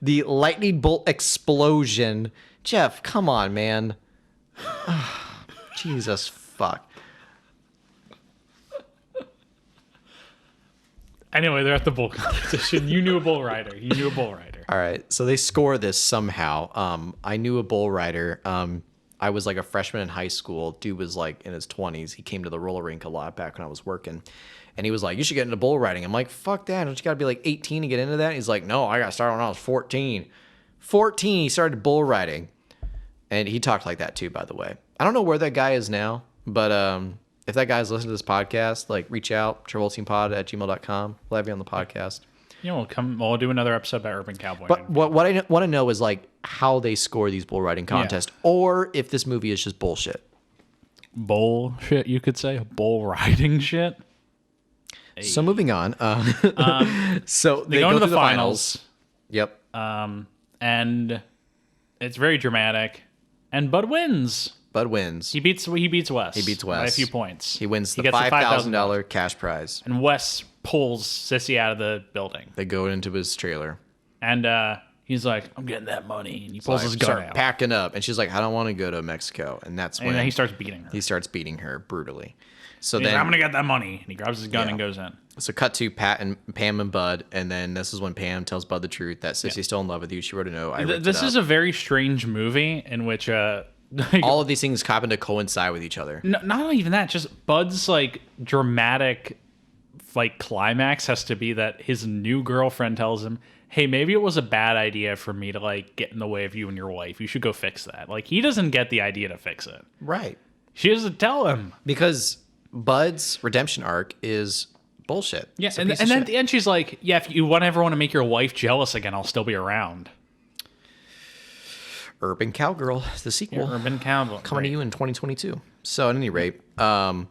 the lightning bolt explosion. Jeff, come on, man. Jesus fuck.
Anyway, they're at the bull competition. You knew a bull rider. You knew a bull rider.
All right, so they score this somehow. I knew a bull rider. I was like a freshman in high school. Dude was like in his 20s. He came to the roller rink a lot back when I was working. And he was like, you should get into bull riding. I'm like, fuck that. Don't you got to be like 18 to get into that? And he's like, no, I got started when I was 14. 14, he started bull riding. And he talked like that too, by the way. I don't know where that guy is now, but if that guy's listening to this podcast, like reach out, travoltingpod@gmail.com. We'll have you on the podcast.
Yeah, we'll do another episode about Urban Cowboy.
But what I want to know is like how they score these bull riding contests, or if this movie is just bullshit.
Bullshit, you could say. Bull riding shit. Hey.
So moving on. So
they go into the finals.
Yep.
And it's very dramatic. And Bud wins.
Bud wins.
He beats Wes.
He beats Wes
by a few points.
He wins the $5,000 cash prize.
And Wes pulls Sissy out of the building.
They go into his trailer.
And he's like, I'm getting that money. And he pulls his gun out.
Packing up. And she's like, I don't want to go to Mexico. And that's when
he starts beating her.
He starts beating her brutally. So
he's
then
like, I'm going to get that money. And he grabs his gun and goes in.
So cut to Pam and Bud. And then this is when Pam tells Bud the truth that Sissy's still in love with you. She wrote a note.
This is a very strange movie in which...
all of these things happen to coincide with each other.
No, not even that. Just Bud's like dramatic, like climax has to be that his new girlfriend tells him, "Hey, maybe it was a bad idea for me to like get in the way of you and your wife. You should go fix that." Like he doesn't get the idea to fix it.
Right.
She doesn't tell him
because Bud's redemption arc is bullshit.
Yeah, and then at the end she's like, "Yeah, if you ever want to make your wife jealous again, I'll still be around."
Urban Cowgirl, the sequel.
Yeah, Urban Cowgirl.
Coming to you in 2022. So at any rate, so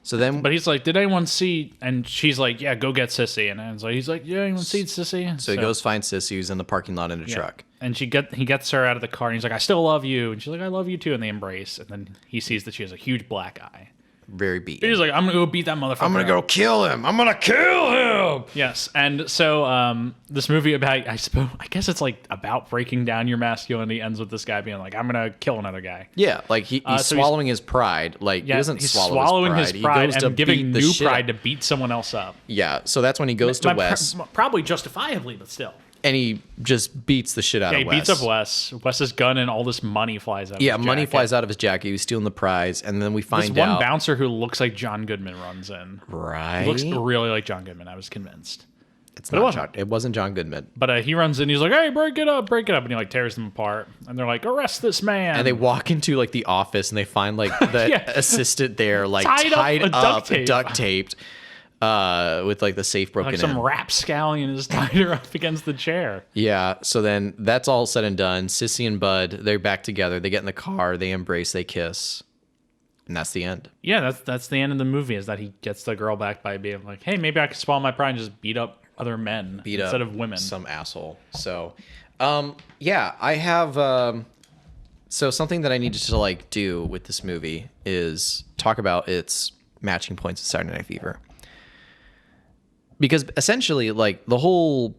then...
But he's like, did anyone see... And she's like, yeah, go get Sissy. And he's like, yeah, anyone see Sissy?
So he goes find Sissy, who's in the parking lot in a truck.
And he gets her out of the car, and he's like, I still love you. And she's like, I love you too. And they embrace. And then he sees that she has a huge black eye.
Very beaten.
He's like, I'm going to go beat that motherfucker.
I'm going to go kill him. I'm going to kill him.
Yes. And so this movie about, I guess it's like about breaking down your masculinity ends with this guy being like, I'm going to kill another guy.
Yeah. Like he's swallowing his pride. Like he doesn't swallowing his pride.
He goes and giving new pride to beat someone else up.
Yeah. So that's when he goes to Wes.
Probably justifiably, but still.
And he just beats the shit out of Wes.
He beats up Wes. Wes's gun and all this money flies out.
Yeah, money flies out of his jacket. He's stealing the prize, and then we find
this one bouncer who looks like John Goodman runs in.
Right,
he looks really like John Goodman. I was convinced.
It wasn't John Goodman.
But he runs in. He's like, "Hey, break it up!" And he like tears them apart. And they're like, "Arrest this man!"
And they walk into like the office, and they find like the assistant there, like tied up, duct taped. With like the safe broken in.
Like some rapscallion has tied her up against the chair.
Yeah. So then that's all said and done. Sissy and Bud, they're back together. They get in the car. They embrace. They kiss. And that's the end.
Yeah, that's the end of the movie. Is that he gets the girl back by being like, "Hey, maybe I could swallow my pride and just beat up other men instead of women."
Some asshole. So, yeah, I have. So something that I needed to like do with this movie is talk about its matching points with Saturday Night Fever. Because essentially, like, the whole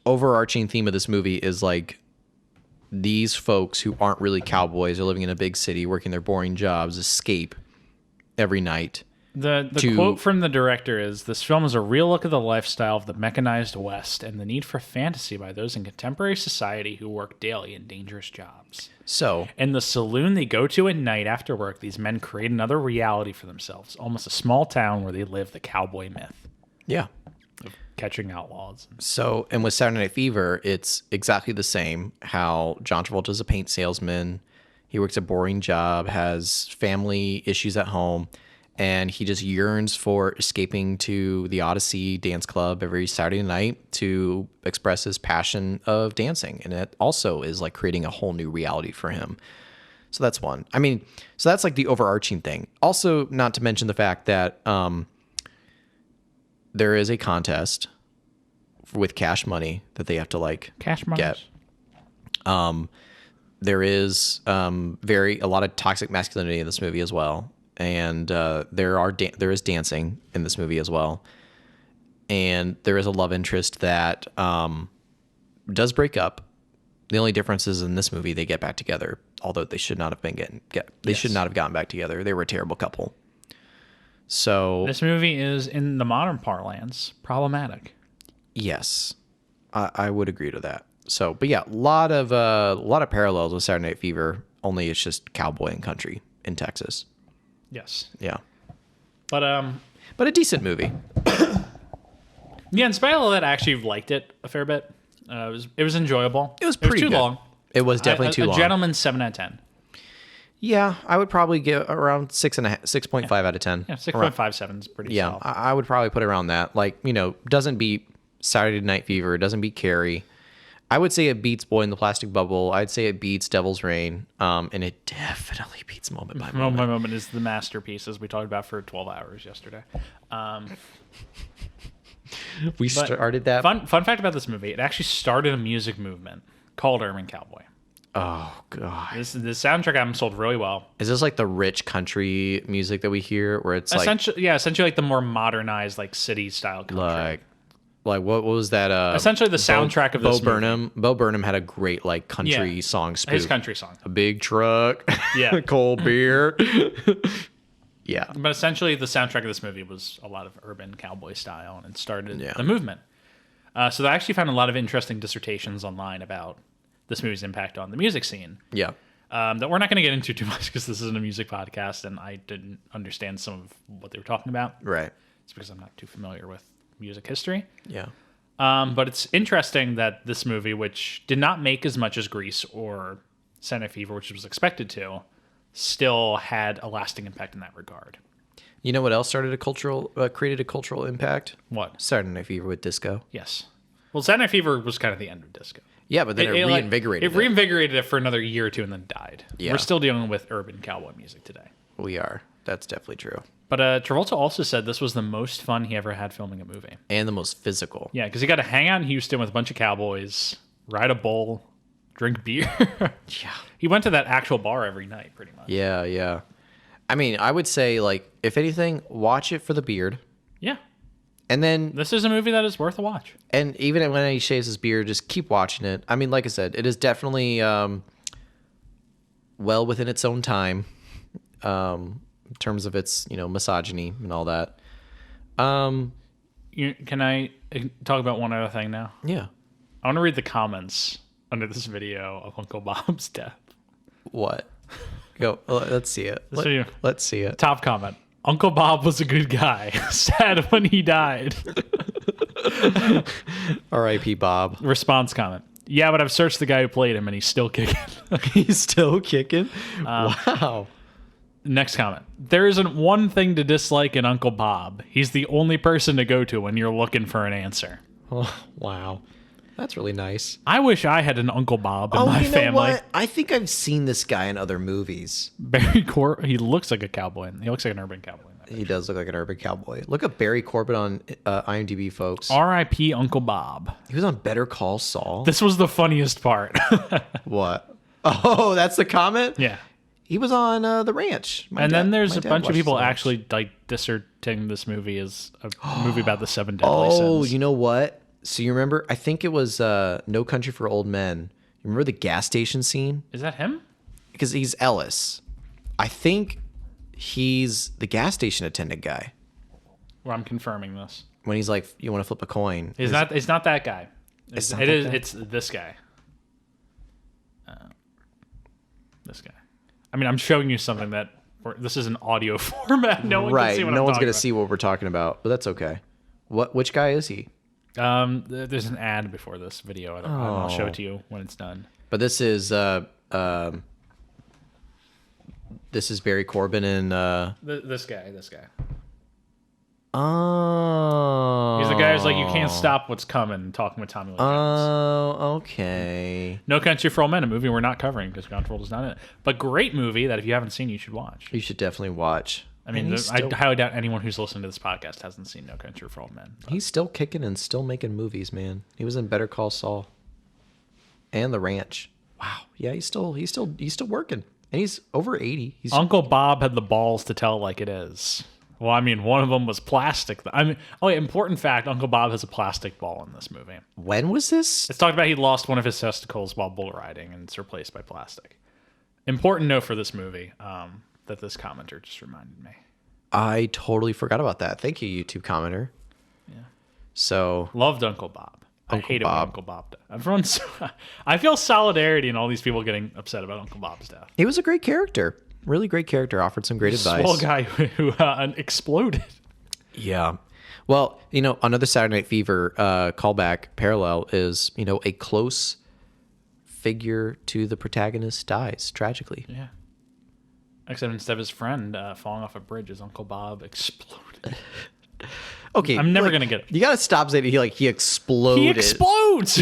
overarching theme of this movie is, like, these folks who aren't really cowboys are living in a big city, working their boring jobs, escape every night.
The quote from the director is, "This film is a real look at the lifestyle of the mechanized West and the need for fantasy by those in contemporary society who work daily in dangerous jobs."
So,
in the saloon they go to at night after work, these men create another reality for themselves, almost a small town where they live the cowboy myth.
Yeah.
Of catching outlaws.
So, and with Saturday Night Fever, it's exactly the same. How John Travolta is a paint salesman. He works a boring job, has family issues at home, and he just yearns for escaping to the Odyssey dance club every Saturday night to express his passion of dancing. And it also is like creating a whole new reality for him. So that's one. I mean, so that's like the overarching thing. Also, not to mention the fact that, there is a contest with cash money that they have to like get. There is a lot of toxic masculinity in this movie as well, and there is dancing in this movie as well, and there is a love interest that does break up. The only difference is in this movie they get back together, although they should not have been should not have gotten back together. They were a terrible couple. So
this movie is, in the modern parlance, problematic.
Yes, I would agree to that. So, but yeah, a lot of parallels with Saturday Night Fever only it's just cowboy and country in Texas.
Yes.
Yeah.
But
a decent movie.
yeah, in spite of all that, I actually liked it a fair bit. It was enjoyable.
It was pretty
too
good.
long.
It was definitely too long.
A gentleman's 7 out of 10.
Yeah, I would probably give around 6.5 out of 10.
Yeah, 6.57 is pretty
Yeah,
solid.
I would probably put around that. Like, doesn't beat Saturday Night Fever. It doesn't beat Carrie. I would say it beats Boy in the Plastic Bubble. I'd say it beats Devil's Rain. And it definitely beats Moment by Moment.
Moment by Moment is the masterpiece, as we talked about for 12 hours yesterday.
We started that.
Fun fact about this movie, it actually started a music movement called Urban Cowboy.
Oh, God.
The soundtrack album sold really well.
Is this like the rich country music that we hear where it's
essentially like the more modernized, like city-style country.
Like what was that?
Essentially the soundtrack of this movie.
Bo Burnham had a great like country song spoof.
His country song.
A big truck.
Yeah.
Cold beer. Yeah.
But essentially the soundtrack of this movie was a lot of urban cowboy style, and it started the movement. So I actually found a lot of interesting dissertations online about this movie's impact on the music scene.
Yeah.
That we're not going to get into too much because this isn't a music podcast, and I didn't understand some of what they were talking about.
Right.
It's because I'm not too familiar with music history.
Yeah.
But it's interesting that this movie, which did not make as much as Grease or Saturday Night Fever, which was expected to, still had a lasting impact in that regard.
You know what else created a cultural impact?
What?
Saturday Night Fever with disco.
Yes. Well, Saturday Night Fever was kind of the end of disco.
Yeah, but then it reinvigorated
it. It reinvigorated it for another year or two and then died.
Yeah.
We're still dealing with urban cowboy music today.
We are. That's definitely true.
But Travolta also said this was the most fun he ever had filming a movie.
And the most physical.
Yeah, because he got to hang out in Houston with a bunch of cowboys, ride a bull, drink beer.
Yeah.
He went to that actual bar every night, pretty much.
Yeah, yeah. I mean, I would say, like, if anything, watch it for the beard.
Yeah.
And then...
This is a movie that is worth a watch.
And even when he shaves his beard, just keep watching it. I mean, like I said, it is definitely well within its own time in terms of its, misogyny and all that.
Can I talk about one other thing now?
Yeah.
I want to read the comments under this video of Uncle Bob's death.
What? Go. Let's see it. Let's see it.
Top comment. Uncle Bob was a good guy. Sad when he died.
R.I.P. Bob.
Response comment. Yeah, but I've searched the guy who played him and he's still kicking.
He's still kicking? Wow.
Next comment. There isn't one thing to dislike in Uncle Bob. He's the only person to go to when you're looking for an answer.
Oh, wow. That's really nice.
I wish I had an Uncle Bob in my family.
What? I think I've seen this guy in other movies.
He looks like a cowboy. He looks like an urban cowboy.
He does look like an urban cowboy. Look up Barry Corbin on IMDb, folks.
R.I.P. Uncle Bob.
He was on Better Call Saul.
This was the funniest part.
What? Oh, that's the comment?
Yeah.
He was on The Ranch.
Then there's a bunch of people actually like disserting this movie as a movie about the 7 deadly sins.
Oh, you know what? So you remember, I think it was No Country for Old Men. You remember the gas station scene?
Is that him?
Because he's Ellis. I think he's the gas station attendant guy.
Well, I'm confirming this.
When he's like, you want to flip a coin.
It's not that guy. It's this guy. This guy. I mean, I'm showing you something that this is an audio format. No one can see what I'm
no one's
talking
gonna
about.
see what we're talking about, but that's okay. Which guy is he?
There's an ad before this video. I'll show it to you when it's done.
But this is Barry Corbin and
this guy.
Oh,
he's the guy who's like, you can't stop what's coming. Talking with Tommy Lee Jones.
Oh, okay.
No Country for Old Men, a movie we're not covering because John Travolta's not in it. But great movie that if you haven't seen, you should watch.
You should definitely watch.
I mean, I highly doubt anyone who's listening to this podcast hasn't seen No Country for Old Men. But.
He's still kicking and still making movies, man. He was in Better Call Saul and The Ranch. Wow. Yeah, he's still working, and he's over 80.
Uncle Bob had the balls to tell it like it is. Well, I mean, one of them was plastic. Important fact: Uncle Bob has a plastic ball in this movie.
When was this?
It's talked about he lost one of his testicles while bull riding, and it's replaced by plastic. Important note for this movie. That this commenter just reminded me.
I totally forgot about that. Thank you, YouTube commenter.
Yeah.
So
loved Uncle Bob. I hate it when Uncle Bob died. Everyone's. I feel solidarity in all these people getting upset about Uncle Bob's death.
He was a great character. Really great character. Offered some great advice.
Small guy who exploded.
Yeah. Well, another Saturday Night Fever callback parallel is, a close figure to the protagonist dies tragically.
Yeah. Except instead of his friend falling off a bridge, his Uncle Bob exploded.
Okay,
I'm never gonna get it.
You gotta stop saying he exploded.
He explodes.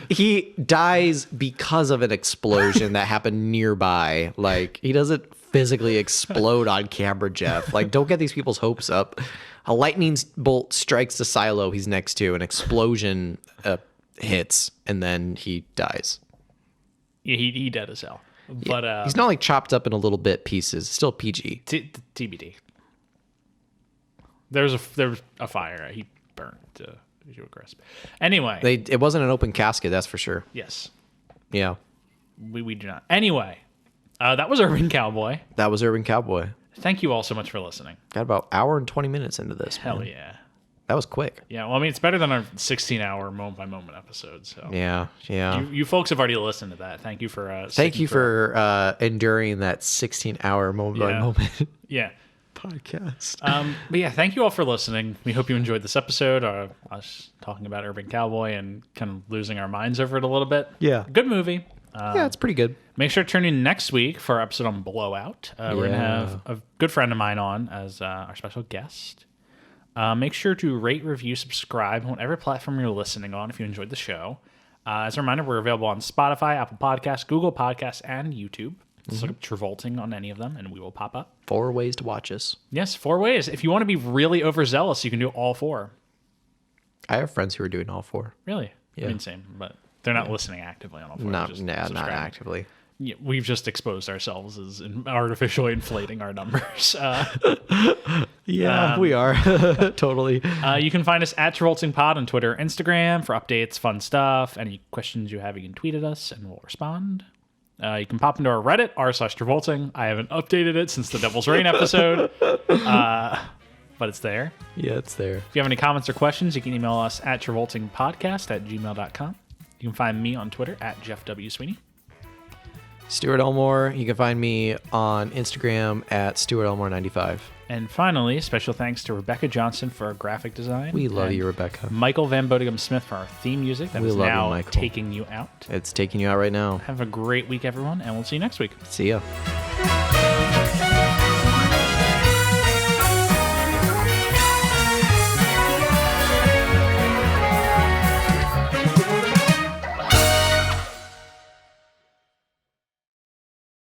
He dies because of an explosion that happened nearby. Like, he doesn't physically explode on camera, Jeff. Like, don't get these people's hopes up. A lightning bolt strikes the silo he's next to, an explosion hits, and then he dies.
Yeah, he dead as hell. But
he's not like chopped up in a little bit pieces. It's still PG.
TBD. There was a fire. He burned to a crisp. Anyway,
it wasn't an open casket, that's for sure.
Yes.
Yeah.
We do not. Anyway, that was Urban Cowboy.
That was Urban Cowboy.
Thank you all so much for listening.
Got about an hour and 20 minutes into this.
Hell
man.
yeah.
That was quick.
Yeah, well, I mean, it's better than our 16-hour moment-by-moment episode. So
yeah.
You folks have already listened to that. Thank you for
thank you for enduring that 16-hour moment-by-moment podcast.
But yeah, thank you all for listening. We hope you enjoyed this episode. Us talking about Urban Cowboy and kind of losing our minds over it a little bit.
Yeah,
good movie.
Yeah, it's pretty good.
Make sure to tune in next week for our episode on Blowout. We're going to have a good friend of mine on as our special guest. Make sure to rate, review, subscribe on whatever platform you're listening on if you enjoyed the show. As a reminder, we're available on Spotify, Apple Podcasts, Google Podcasts, and YouTube. Just look up Travolting on any of them, and we will pop up.
4 ways to watch us.
Yes, 4 ways. If you want to be really overzealous, you can do all 4.
I have friends who are doing all 4.
Really?
Yeah.
I mean, same, but they're not listening actively on all 4.
Not actively.
Yeah, we've just exposed ourselves as artificially inflating our numbers.
We are. Totally.
You can find us at Travolting Pod on Twitter or Instagram for updates, fun stuff. Any questions you have, you can tweet at us and we'll respond. You can pop into our Reddit, r/Travolting. I haven't updated it since the Devil's Rain episode, but it's there.
Yeah, it's there.
If you have any comments or questions, you can email us at travoltingpodcast@gmail.com. You can find me on Twitter at Jeff W. Sweeney.
Stuart Elmore. You can find me on Instagram at StuartElmore95.
And finally, special thanks to Rebecca Johnson for our graphic design.
We love you, Rebecca.
Michael Van Bodegum Smith for our theme music that is now taking you out.
It's taking you out right now.
Have a great week, everyone, and we'll see you next week.
See ya.